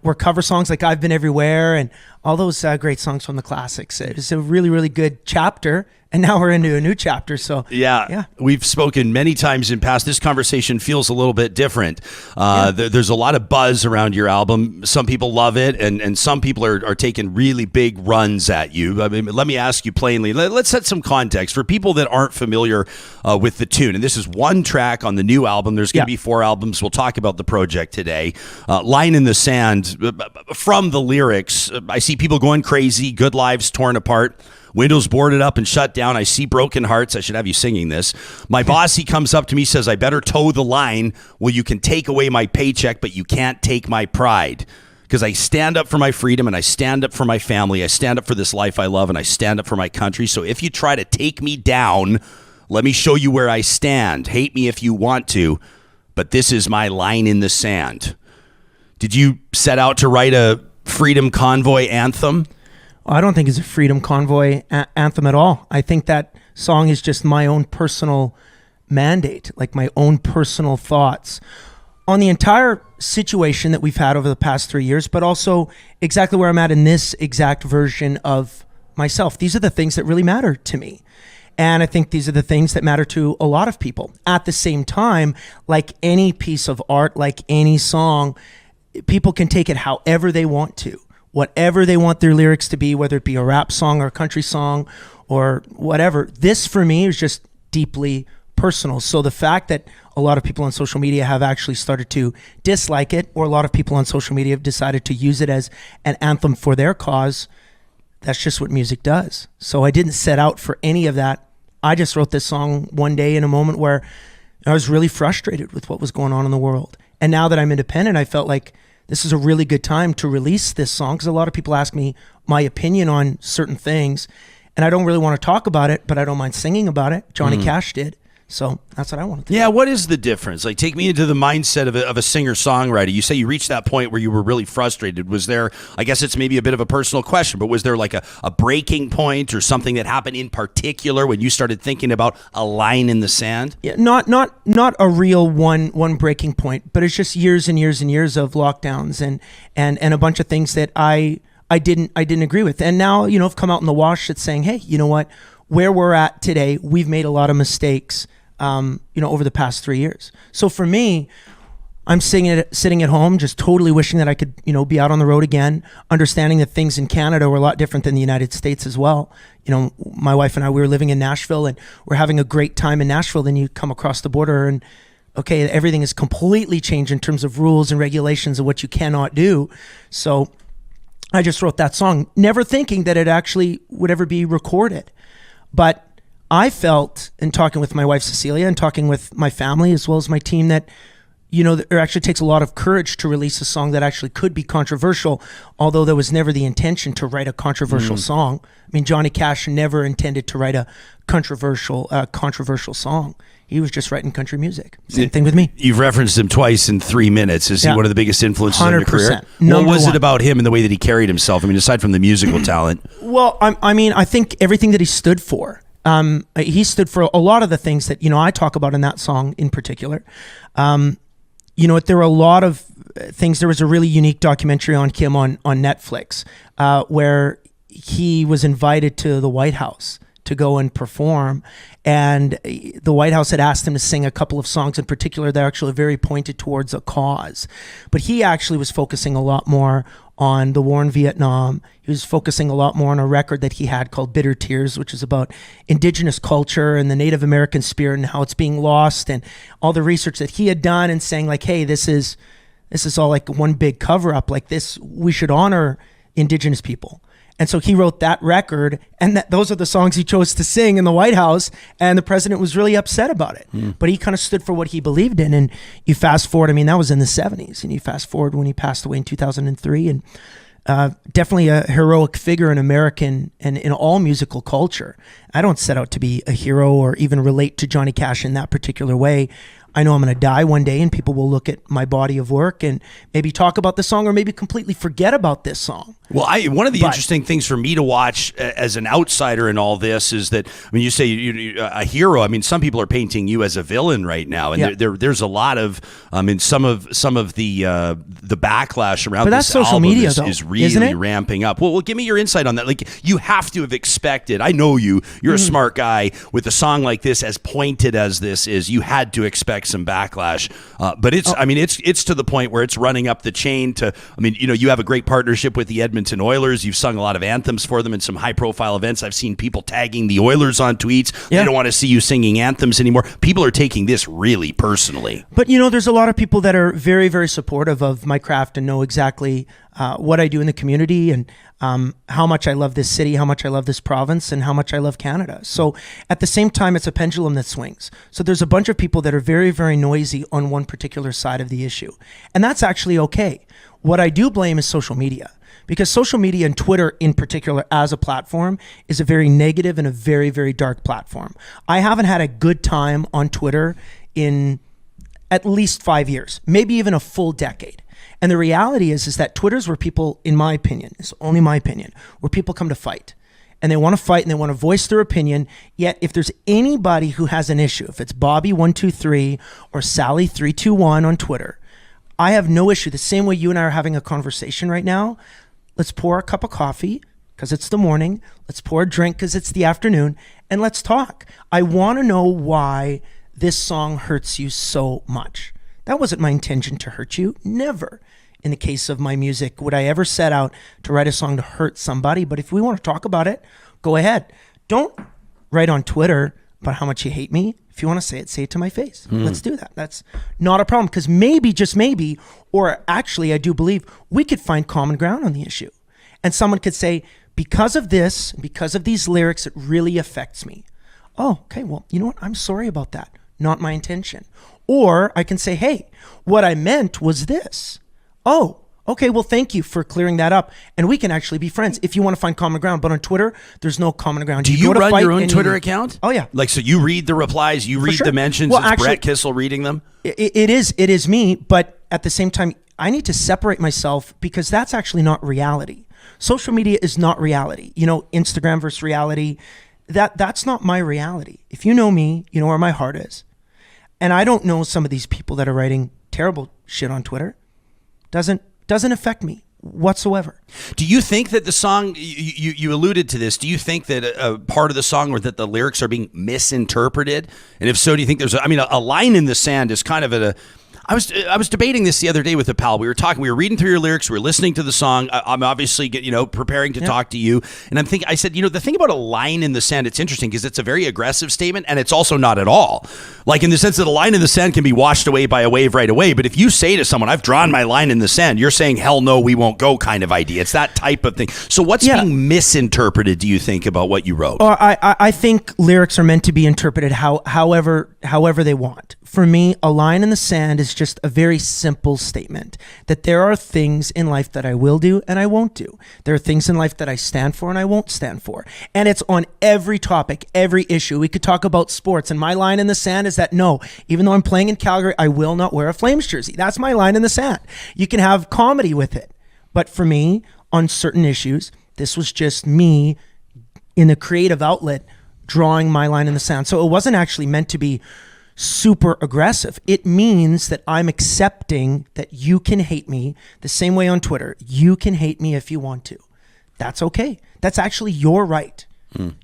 were cover songs like I've Been Everywhere and all those great songs from the classics. It was a really, really good chapter, and now we're into a new chapter. So yeah. We've spoken many times in past. This conversation feels a little bit different. There's a lot of buzz around your album. Some people love it, and some people are taking really big runs at you. I mean, let me ask you plainly. Let's set some context for people that aren't familiar with the tune. And this is one track on the new album. There's going to be 4 albums. We'll talk about the project today. Line in the Sand. From the lyrics, I see people going crazy. Good lives torn apart. Windows boarded up and shut down. I see broken hearts. I should have you singing this. My boss, he comes up to me, says, I better toe the line. Well, you can take away my paycheck, but you can't take my pride. Because I stand up for my freedom, and I stand up for my family. I stand up for this life I love, and I stand up for my country. So if you try to take me down, let me show you where I stand. Hate me if you want to, but this is my line in the sand. Did you set out to write a Freedom Convoy anthem? I don't think it's a Freedom Convoy anthem at all. I think that song is just my own personal mandate, like my own personal thoughts on the entire situation that we've had over the past 3 years, but also exactly where I'm at in this exact version of myself. These are the things that really matter to me. And I think these are the things that matter to a lot of people. At the same time, like any piece of art, like any song, people can take it however they want to, whatever they want their lyrics to be, whether it be a rap song or a country song or whatever. This for me is just deeply personal. So the fact that a lot of people on social media have actually started to dislike it, or a lot of people on social media have decided to use it as an anthem for their cause, that's just what music does. So I didn't set out for any of that. I just wrote this song one day in a moment where I was really frustrated with what was going on in the world. And now that I'm independent, I felt like this is a really good time to release this song, because a lot of people ask me my opinion on certain things, and I don't really want to talk about it, but I don't mind singing about it. Johnny Cash did. So that's what I wanted to do. Yeah, what is the difference? Like, take me into the mindset of a singer-songwriter. You say you reached that point where you were really frustrated. Was there, I guess it's maybe a bit of a personal question, but was there like a breaking point or something that happened in particular when you started thinking about a line in the sand? Yeah, not a real one breaking point, but it's just years and years and years of lockdowns and a bunch of things that I didn't agree with. And now, I've come out in the wash that's saying, hey, you know what? Where we're at today, we've made a lot of mistakes. Over the past 3 years. So for me, I'm sitting at home, just totally wishing that I could, be out on the road again, understanding that things in Canada were a lot different than the United States as well. My wife and I, we were living in Nashville, and we're having a great time in Nashville. Then you come across the border and, okay, everything is completely changed in terms of rules and regulations of what you cannot do. So I just wrote that song, never thinking that it actually would ever be recorded. But I felt, in talking with my wife Cecilia and talking with my family as well as my team, that it actually takes a lot of courage to release a song that actually could be controversial, although there was never the intention to write a controversial song. I mean, Johnny Cash never intended to write a controversial song. He was just writing country music. Same thing with me. You've referenced him twice in 3 minutes. Is he one of the biggest influences in your career? What was it about him and the way that he carried himself? I mean, aside from the musical talent. Well, I think everything that he stood for. He stood for a lot of the things that, I talk about in that song in particular. There were a lot of things. There was a really unique documentary on him on Netflix, where he was invited to the White House to go and perform. And the White House had asked him to sing a couple of songs in particular that are actually very pointed towards a cause. But he actually was focusing a lot more on the war in Vietnam. He was focusing a lot more on a record that he had called Bitter Tears, which is about Indigenous culture and the Native American spirit and how it's being lost, and all the research that he had done, and saying like, hey, this is all like one big cover up. Like this, we should honor Indigenous people. And so he wrote that record, and those are the songs he chose to sing in the White House, and the president was really upset about it. But he kind of stood for what he believed in. And you fast forward, that was in the 70s, and you fast forward when he passed away in 2003, and definitely a heroic figure in American and in all musical culture. I don't set out to be a hero or even relate to Johnny Cash in that particular way. I know I'm going to die one day, and people will look at my body of work and maybe talk about the song, or maybe completely forget about this song. Well, one of the interesting things for me to watch as an outsider in all this is that when you say you're a hero, some people are painting you as a villain right now, and there's a lot of some of the backlash around but this that's social album media, is really ramping up. Well, give me your insight on that. Like, you have to have expected. I know you're a smart guy. With a song like this, as pointed as this is, you had to expect some backlash. But it's to the point where it's running up the chain to. You have a great partnership with the Edmonton Oilers. You've sung a lot of anthems for them in some high-profile events. I've seen people tagging the Oilers on tweets. They don't want to see you singing anthems anymore. People are taking this really personally. But, there's a lot of people that are very, very supportive of my craft and know exactly what I do in the community, and how much I love this city, how much I love this province, and how much I love Canada. So at the same time, it's a pendulum that swings. So there's a bunch of people that are very, very noisy on one particular side of the issue. And that's actually okay. What I do blame is social media. Because social media, and Twitter in particular as a platform, is a very negative and a very, very dark platform. I haven't had a good time on Twitter in at least 5 years, maybe even a full decade. And the reality is that Twitter's where people, in my opinion, it's only my opinion, where people come to fight. And they want to fight, and they want to voice their opinion. Yet if there's anybody who has an issue, if it's Bobby123 or Sally321 on Twitter, I have no issue. The same way you and I are having a conversation right now. Let's pour a cup of coffee because it's the morning. Let's pour a drink because it's the afternoon, and let's talk. I want to know why this song hurts you so much. That wasn't my intention to hurt you. Never. In the case of my music, would I ever set out to write a song to hurt somebody? But if we want to talk about it, go ahead. Don't write on Twitter about how much you hate me. If you want to say it to my face. Let's do that. That's not a problem, because maybe, just maybe, or actually I do believe we could find common ground on the issue. And someone could say, because of this, because of these lyrics, it really affects me. Oh, okay, well, you know what? I'm sorry about that. Not my intention. Or I can say, hey, what I meant was this. Oh, okay, well, thank you for clearing that up. And we can actually be friends if you want to find common ground. But on Twitter, there's no common ground. Do you run your own Twitter account? Oh, yeah. Like, so you read the replies, you read the mentions, well, it's actually, Brett Kissel reading them? It is me, but at the same time, I need to separate myself because that's actually not reality. Social media is not reality. You know, Instagram versus reality, that's not my reality. If you know me, you know where my heart is. And I don't know some of these people that are writing terrible shit on Twitter. Doesn't affect me whatsoever. Do you think that the song, you alluded to this, do you think that a part of the song or that the lyrics are being misinterpreted? And if so, do you think there's, a line in the sand is kind of I was debating this the other day with a pal. We were reading through your lyrics, we were listening to the song. I'm obviously preparing to talk to you, and I said, the thing about a line in the sand, it's interesting because it's a very aggressive statement, and it's also not at all. Like, in the sense that a line in the sand can be washed away by a wave right away. But if you say to someone, I've drawn my line in the sand, you're saying, hell no, we won't go kind of idea. It's that type of thing. So what's being misinterpreted, do you think, about what you wrote? I think lyrics are meant to be interpreted however they want. For me, a line in the sand is just a very simple statement that there are things in life that I will do and I won't do. There are things in life that I stand for and I won't stand for. And it's on every topic, every issue. We could talk about sports, and my line in the sand is that no, even though I'm playing in Calgary, I will not wear a Flames jersey. That's my line in the sand. You can have comedy with it. But for me, on certain issues, this was just me in the creative outlet drawing my line in the sand. So it wasn't actually meant to be super aggressive. It means that I'm accepting that you can hate me the same way on Twitter. You can hate me if you want to. That's okay. That's actually your right.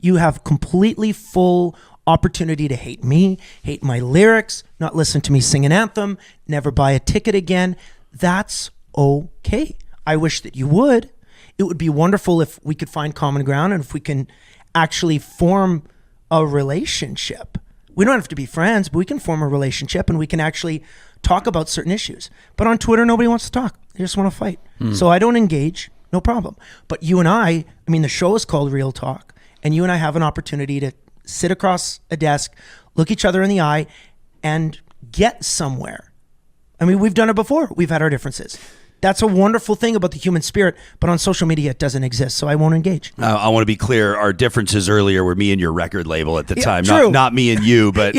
You have completely full opportunity to hate me, hate my lyrics, not listen to me sing an anthem, never buy a ticket again. That's okay. I wish that you would. It would be wonderful if we could find common ground and if we can actually form a relationship. We don't have to be friends, but we can form a relationship and we can actually talk about certain issues. But on Twitter, nobody wants to talk. They just want to fight. So I don't engage, no problem. But you and I mean, the show is called Real Talk, and you and I have an opportunity to sit across a desk, look each other in the eye, and get somewhere. I mean, we've done it before. We've had our differences. That's a wonderful thing about the human spirit, but on social media, it doesn't exist, so I won't engage. I want to be clear. Our differences earlier were me and your record label at the time, true. Not me and you. But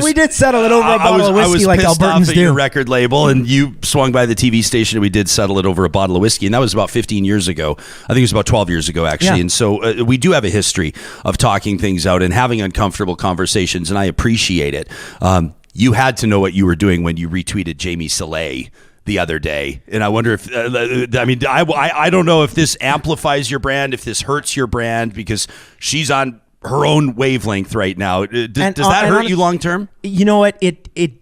we did settle it over a bottle of whiskey like Albertans do. I was pissed off at your record label, and you swung by the TV station, and we did settle it over a bottle of whiskey, and that was about 15 years ago. I think it was about 12 years ago, actually. Yeah. And so we do have a history of talking things out and having uncomfortable conversations, and I appreciate it. You had to know what you were doing when you retweeted Jamie Salé the other day, and I wonder if I don't know if this amplifies your brand, if this hurts your brand, because she's on her own wavelength right now. Does that hurt you long term? You know what?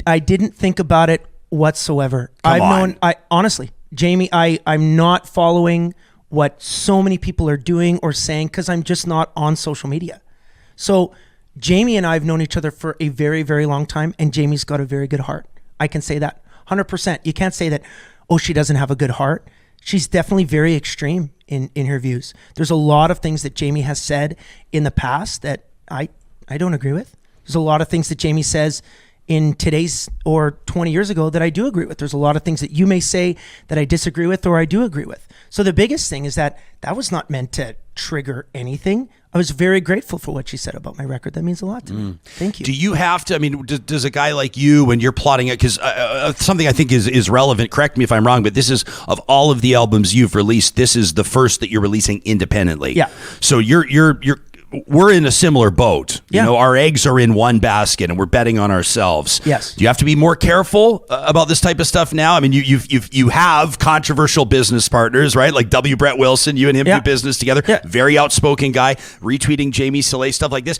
I didn't think about it whatsoever. Honestly, Jamie, I'm not following what so many people are doing or saying because I'm just not on social media. So Jamie and I have known each other for a very, very long time, and Jamie's got a very good heart. I can say that 100%. You can't say that, she doesn't have a good heart. She's definitely very extreme in her views. There's a lot of things that Jamie has said in the past that I don't agree with. There's a lot of things that Jamie says in today's or 20 years ago that I do agree with. There's a lot of things that you may say that I disagree with or I do agree with. So the biggest thing is that was not meant to trigger anything. I was very grateful for what she said about my record. That means a lot to me. Thank you. Do you have to, does a guy like you, when you're plotting it, because something I think is relevant, correct me if I'm wrong, but this is, of all of the albums you've released, this is the first that you're releasing independently. Yeah. So you're we're in a similar boat. Yeah. You know, our eggs are in one basket and we're betting on ourselves. Yes. Do you have to be more careful about this type of stuff now? I mean, you have controversial business partners, right? Like W. Brett Wilson, you and him do business together. Yeah. Very outspoken guy, retweeting Jamie Soleil, stuff like this.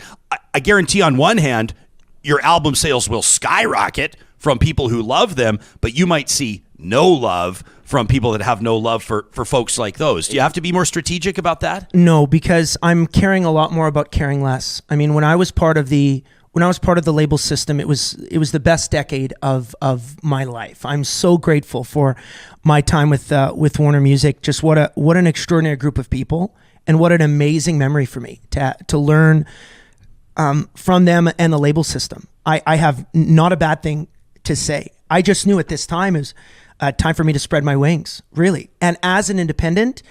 I guarantee on one hand, your album sales will skyrocket from people who love them, but you might see no love from people that have no love for folks like those. Do you have to be more strategic about that? No, because I'm caring a lot more about caring less. I mean, when I was part of the label system, it was the best decade of my life. I'm so grateful for my time with Warner Music. Just what an extraordinary group of people, and what an amazing memory for me to learn from them and the label system. I have not a bad thing to say. I just knew at this time is time for me to spread my wings, really. And as an independent,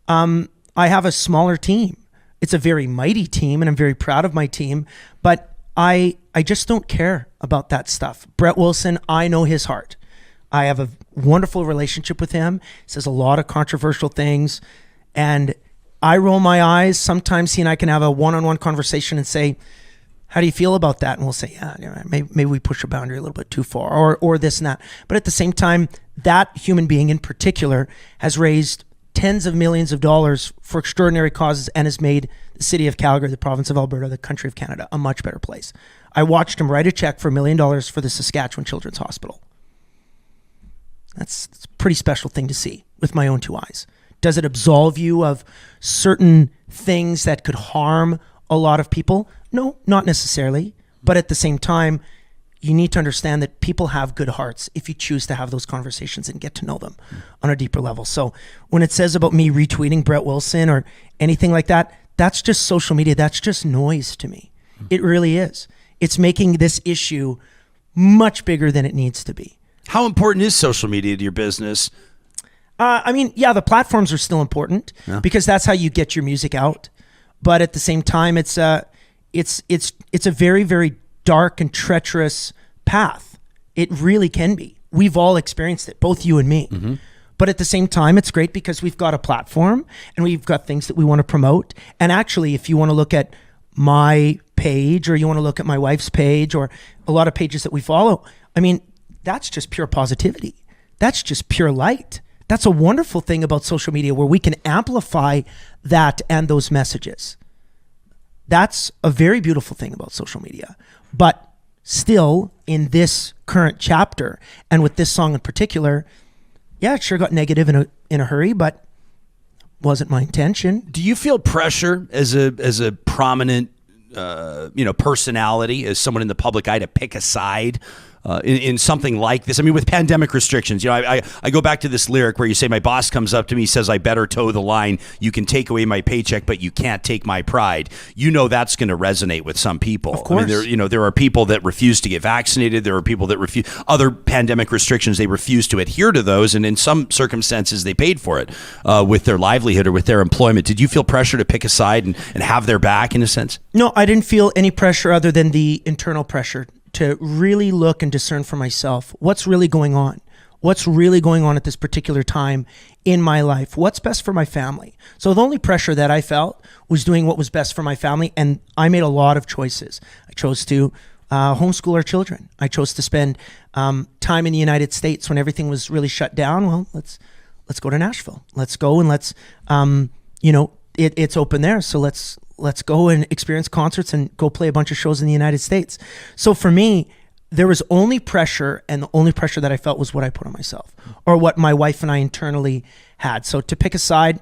I have a smaller team. It's a very mighty team, and I'm very proud of my team, but I just don't care about that stuff. Brett Wilson, I know his heart. I have a wonderful relationship with him. He says a lot of controversial things, and I roll my eyes. Sometimes he and I can have a one-on-one conversation and say, how do you feel about that? And we'll say, yeah, maybe we push a boundary a little bit too far, or this and that. But at the same time, that human being in particular has raised tens of millions of dollars for extraordinary causes and has made the city of Calgary, the province of Alberta, the country of Canada, a much better place. I watched him write a check for $1 million for the Saskatchewan Children's Hospital. That's a pretty special thing to see with my own two eyes. Does it absolve you of certain things that could harm a lot of people? No, not necessarily. But at the same time, you need to understand that people have good hearts if you choose to have those conversations and get to know them on a deeper level. So when it says about me retweeting Brett Wilson or anything like that, that's just social media. That's just noise to me. It really is. It's making this issue much bigger than it needs to be. How important is social media to your business? The platforms are still important because that's how you get your music out. But at the same time, it's a very, very dark and treacherous path. It really can be. We've all experienced it, both you and me. Mm-hmm. But at the same time, it's great because we've got a platform and we've got things that we want to promote. And actually, if you want to look at my page or you want to look at my wife's page or a lot of pages that we follow, I mean, that's just pure positivity. That's just pure light. That's a wonderful thing about social media where we can amplify that and those messages. That's a very beautiful thing about social media. But still, in this current chapter, and with this song in particular, yeah, it sure got negative in a hurry, but wasn't my intention. Do you feel pressure as a prominent personality, as someone in the public eye, to pick a side in something like this? I mean, with pandemic restrictions, I go back to this lyric where you say, my boss comes up to me, says I better toe the line. You can take away my paycheck, but you can't take my pride. You know that's going to resonate with some people. Of course. I mean, there are people that refuse to get vaccinated. There are people that refuse other pandemic restrictions. They refuse to adhere to those, and in some circumstances, they paid for it with their livelihood or with their employment. Did you feel pressure to pick a side and have their back in a sense? No, I didn't feel any pressure other than the internal pressure to really look and discern for myself what's really going on. What's really going on at this particular time in my life? What's best for my family? So the only pressure that I felt was doing what was best for my family, and I made a lot of choices. I chose to homeschool our children. I chose to spend time in the United States when everything was really shut down. Well, let's go to Nashville. Let's go and let's it's open there, so let's go and experience concerts and go play a bunch of shows in the United States. So for me, there was only pressure, and the only pressure that I felt was what I put on myself or what my wife and I internally had. So to pick a side,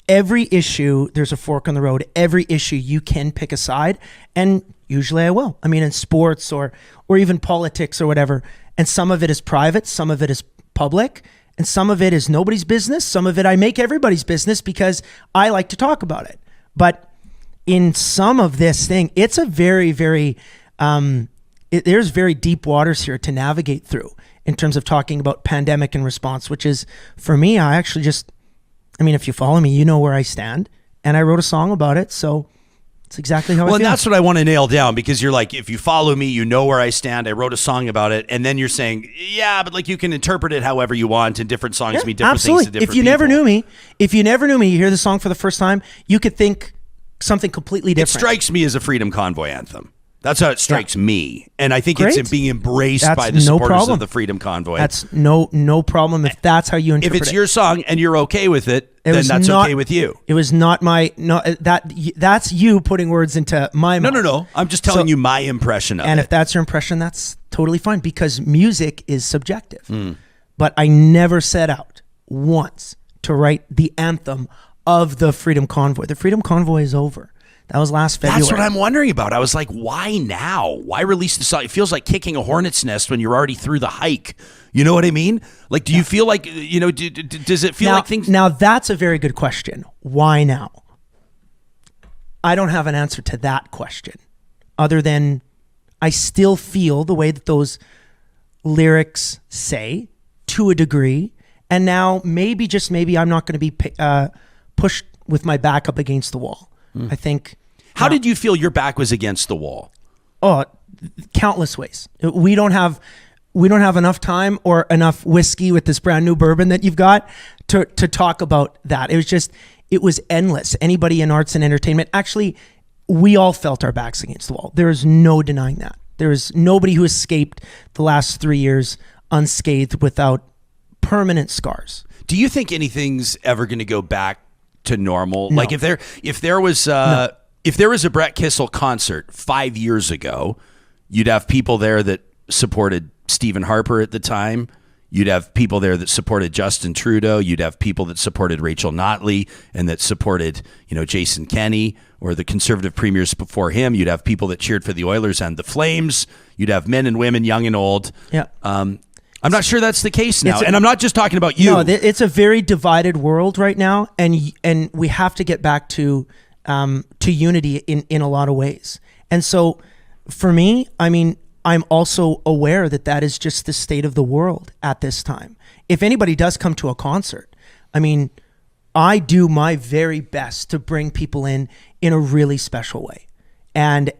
every issue, there's a fork in the road. Every issue you can pick a side, and usually I will. I mean, in sports or even politics or whatever. And some of it is private, some of it is public, and some of it is nobody's business. Some of it I make everybody's business because I like to talk about it. But in some of this thing, it's a very, very, there's very deep waters here to navigate through in terms of talking about pandemic and response, which is, for me, I actually if you follow me, you know where I stand. And I wrote a song about it, so it's exactly how I feel. Well, and that's what I want to nail down, because you're like, if you follow me, you know where I stand. I wrote a song about it. And then you're saying, yeah, but like you can interpret it however you want, and different songs mean different things to different people. If you never knew me, you hear the song for the first time, you could think something completely It different. strikes me as a Freedom Convoy anthem. That's how it strikes me. And I think Great. it's being embraced That's by the no supporters problem. of the Freedom Convoy. That's no problem if that's how you interpret if it's it. your song and you're okay with it, It then was that's not- okay with you. It was not my that's you putting words into my mouth. No. I'm just telling you my impression of And it. if that's your impression, that's totally fine because music is subjective. Hmm. But I never set out once to write the anthem of the Freedom Convoy. The Freedom Convoy is over. That was last February. That's what I'm wondering about. I was like, why now? Why release the song? It feels like kicking a hornet's nest when you're already through the hike. You know what I mean? Like, do you feel like, does it feel like things... Now, that's a very good question. Why now? I don't have an answer to that question other than I still feel the way that those lyrics say to a degree. And now maybe, just maybe, I'm not going to be pushed with my back up against the wall. I think... How did you feel your back was against the wall? Oh, countless ways. We don't have enough time or enough whiskey with this brand new bourbon that you've got to talk about that. It was endless. Anybody in arts and entertainment, actually, we all felt our backs against the wall. There is no denying that. There is nobody who escaped the last 3 years unscathed without permanent scars. Do you think anything's ever going to go back to normal? No. Like if there was a Brett Kissel concert 5 years ago, you'd have people there that supported Stephen Harper at the time. You'd have people there that supported Justin Trudeau. You'd have people that supported Rachel Notley and that supported, Jason Kenney or the conservative premiers before him. You'd have people that cheered for the Oilers and the Flames. You'd have men and women, young and old. Yeah. I'm not sure that's the case now. And I'm not just talking about you. No, it's a very divided world right now. And we have to get back to unity in a lot of ways. And so for me, I mean, I'm also aware that is just the state of the world at this time. If anybody does come to a concert, I mean, I do my very best to bring people in a really special way and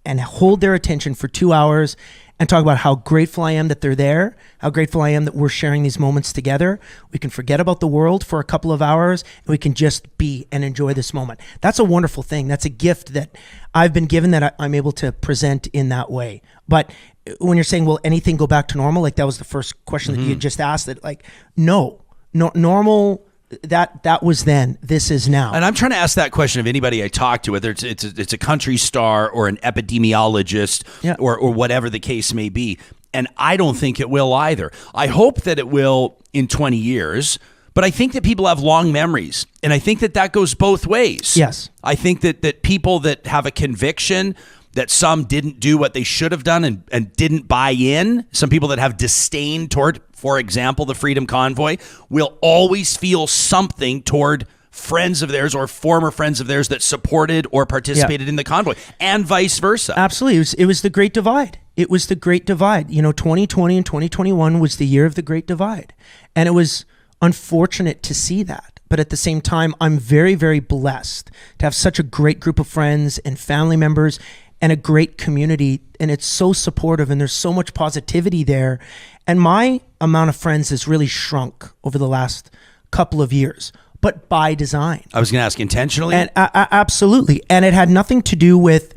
hold their attention for 2 hours and talk about how grateful I am that they're there, how grateful I am that we're sharing these moments together. We can forget about the world for a couple of hours and we can just be and enjoy this moment. That's a wonderful thing. That's a gift that I've been given that I'm able to present in that way. But when you're saying, will anything go back to normal? Like that was the first question that you had just asked, that like, no, normal, that was then, this is now. And I'm trying to ask that question of anybody I talk to, whether it's a country star or an epidemiologist or whatever the case may be. And I don't think it will either. I hope that it will in 20 years, but I think that people have long memories. And I think that goes both ways. Yes. I think that people that have a conviction that some didn't do what they should have done and didn't buy in, some people that have disdain toward, for example, the Freedom Convoy, will always feel something toward friends of theirs or former friends of theirs that supported or participated in the convoy, and vice versa. Absolutely. It was the Great Divide. It was the Great Divide. 2020 and 2021 was the year of the Great Divide. And it was unfortunate to see that. But at the same time, I'm very, very blessed to have such a great group of friends and family members and a great community, and it's so supportive and there's so much positivity there. And my amount of friends has really shrunk over the last couple of years, but by design. I was going to ask, intentionally? And absolutely. And it had nothing to do with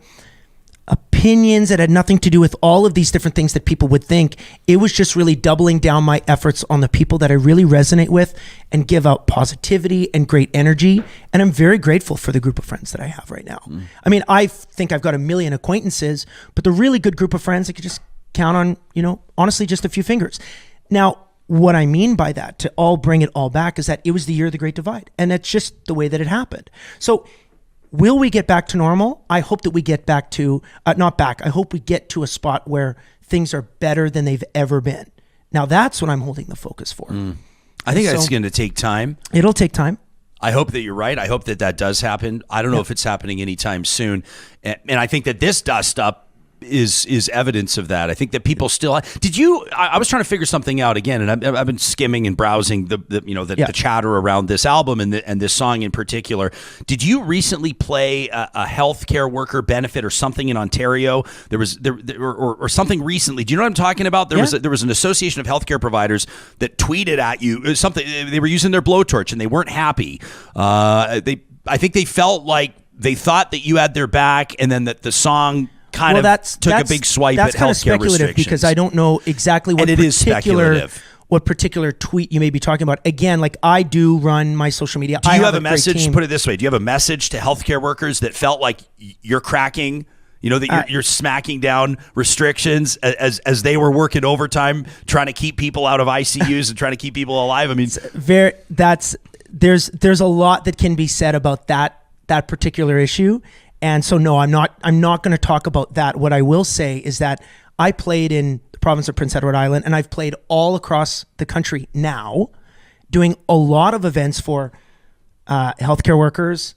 opinions. It had nothing to do with all of these different things that people would think. It was just really doubling down my efforts on the people that I really resonate with and give out positivity and great energy. And I'm very grateful for the group of friends that I have right now. I mean, I think I've got a million acquaintances, but the really good group of friends I could just count on, honestly, just a few fingers. Now, what I mean by that, to all bring it all back, is that it was the year of the Great Divide. And that's just the way that it happened. So will we get back to normal? I hope that we get back to, I hope we get to a spot where things are better than they've ever been. Now that's what I'm holding the focus for. I think that's going to take time. It'll take time. I hope that you're right. I hope that does happen. I don't know if it's happening anytime soon. And I think that this dust up is evidence of that. I think that people still I was trying to figure something out again, and I've been skimming and browsing the chatter around this album and this song in particular. Did you recently play a healthcare worker benefit or something in Ontario? There was something recently. Do you know what I'm talking about? There was an association of healthcare providers that tweeted at you something. They were using their blowtorch and they weren't happy. I think they felt like they thought that you had their back, and then that the song kind of took a big swipe at that's kind of healthcare speculative restrictions. because I don't know exactly what And it is speculative. What particular tweet you may be talking about. Again, like I do run my social media. Do you have a great message? team. Put it this way: do you have a message to healthcare workers that felt like you're cracking? You know, that you're smacking down restrictions as they were working overtime, trying to keep people out of ICUs and trying to keep people alive. I mean, there's a lot that can be said about that particular issue, and so no, I'm not going to talk about that. What I will say is that I played in the province of Prince Edward Island, and I've played all across the country now, doing a lot of events for healthcare workers,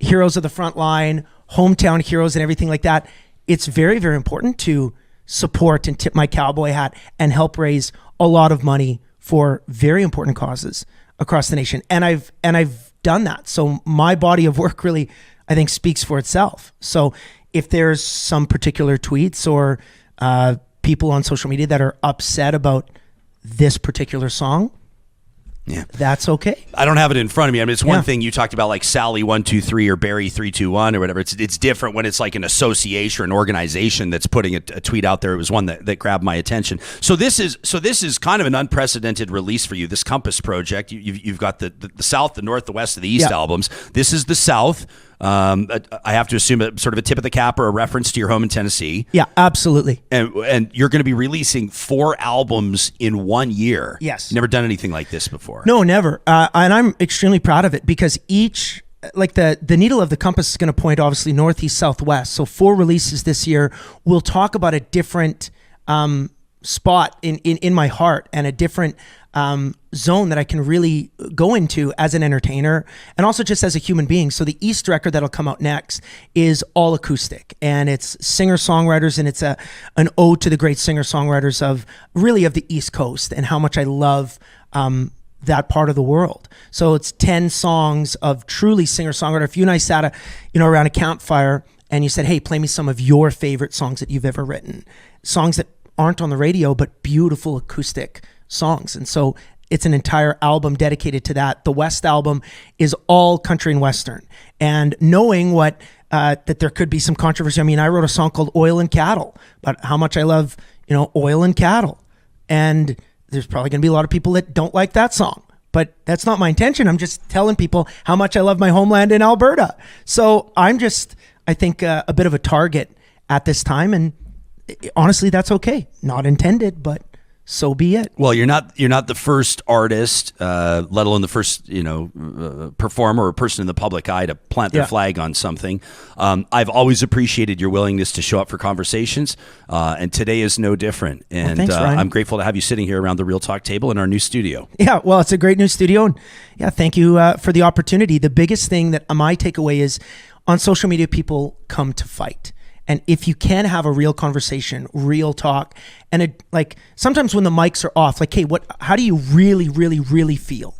heroes of the front line, hometown heroes, and everything like that. It's very, very important to support and tip my cowboy hat and help raise a lot of money for very important causes across the nation. And I've done that. So my body of work really, I think, speaks for itself. So if there's some particular tweets or people on social media that are upset about this particular song, that's okay. I don't have it in front of me. I mean, it's one thing you talked about, like Sally 123 or Barry 321 or whatever. It's different when it's like an association or an organization that's putting a tweet out there. It was one that grabbed my attention. So this is kind of an unprecedented release for you. This Compass project. You've got the South, the North, the West, and the East albums. This is the South. I have to assume sort of a tip of the cap or a reference to your home in Tennessee. Yeah, absolutely. And you're going to be releasing 4 albums in 1 year. Yes. Never done anything like this before. No, never. And I'm extremely proud of it because each, like the needle of the compass is going to point obviously north, east, south, west. So 4 releases this year. We'll talk about a different spot in my heart and a different zone that I can really go into as an entertainer and also just as a human being. So the East record that'll come out next is all acoustic, and it's singer-songwriters, and it's an ode to the great singer-songwriters of the East Coast and how much I love that part of the world. So it's 10 songs of truly singer-songwriter. If you and I sat around a campfire and you said, hey, play me some of your favorite songs that you've ever written, songs that aren't on the radio but beautiful acoustic songs. And so it's an entire album dedicated to that. The West album is all country and Western. And knowing that there could be some controversy. I mean, I wrote a song called Oil and Cattle, about how much I love, oil and cattle. And there's probably going to be a lot of people that don't like that song. But that's not my intention. I'm just telling people how much I love my homeland in Alberta. So I'm just, I think, a bit of a target at this time. And honestly, that's okay. Not intended, but so be it. Well, you're not the first artist, let alone the first performer or person in the public eye to plant their flag on something. I've always appreciated your willingness to show up for conversations, and today is no different. And thanks, Ryan. I'm grateful to have you sitting here around the Real Talk table in our new studio. Yeah, well, it's a great new studio, and thank you for the opportunity. The biggest thing that my takeaway is, on social media, people come to fight. And if you can have a real conversation, real talk, and sometimes when the mics are off, like, hey, how do you really, really, really feel?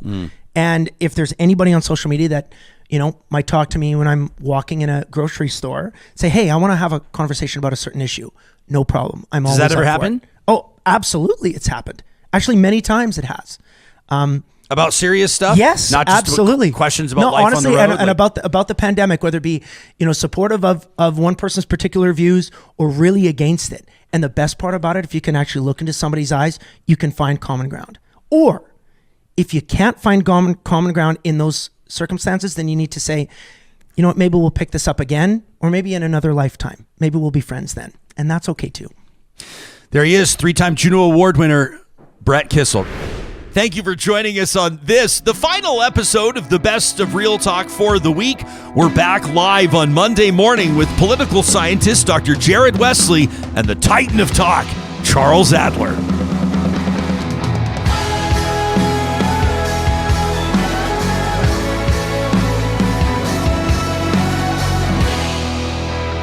And if there's anybody on social media that, might talk to me when I'm walking in a grocery store, say, hey, I want to have a conversation about a certain issue. No problem. Does that ever happen? Oh, absolutely. It's happened. Actually, many times it has. About serious stuff? Yes, not just absolutely. Questions about life honestly, on the road? And about the pandemic, whether it be, supportive of one person's particular views or really against it. And the best part about it, if you can actually look into somebody's eyes, you can find common ground. Or if you can't find common ground in those circumstances, then you need to say, you know what, maybe we'll pick this up again, or maybe in another lifetime. Maybe we'll be friends then. And that's okay too. There he is, 3-time Juno Award winner, Brett Kissel. Thank you for joining us on the final episode of the Best of Real Talk for the week. We're back live on Monday morning with political scientist Dr. Jared Wesley and the Titan of Talk, Charles Adler.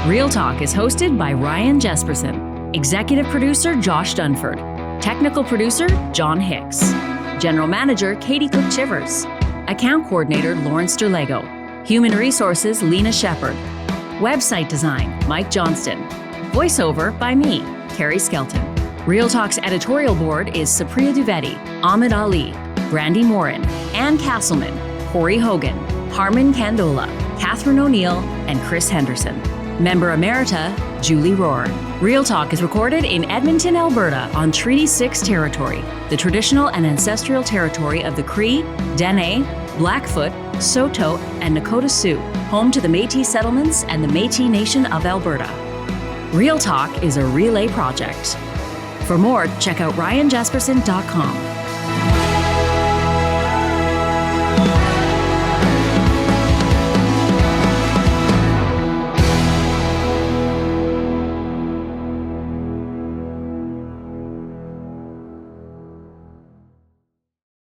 Real Talk is hosted by Ryan Jesperson, executive producer Josh Dunford, technical producer John Hicks, general manager Katie Cook-Chivers, account coordinator Lawrence Derlego, human resources Lena Shepard, website design Mike Johnston, voiceover by me, Carrie Skelton. Real Talk's editorial board is Supriya Dwivedi, Ahmed Ali, Brandy Morin, Ann Castleman, Corey Hogan, Harmon Candola, Catherine O'Neill, and Chris Henderson. Member Emerita, Julie Rohr. Real Talk is recorded in Edmonton, Alberta on Treaty 6 territory, the traditional and ancestral territory of the Cree, Dene, Blackfoot, Saulteaux, and Nakota Sioux, home to the Métis settlements and the Métis Nation of Alberta. Real Talk is a relay project. For more, check out ryanjesperson.com.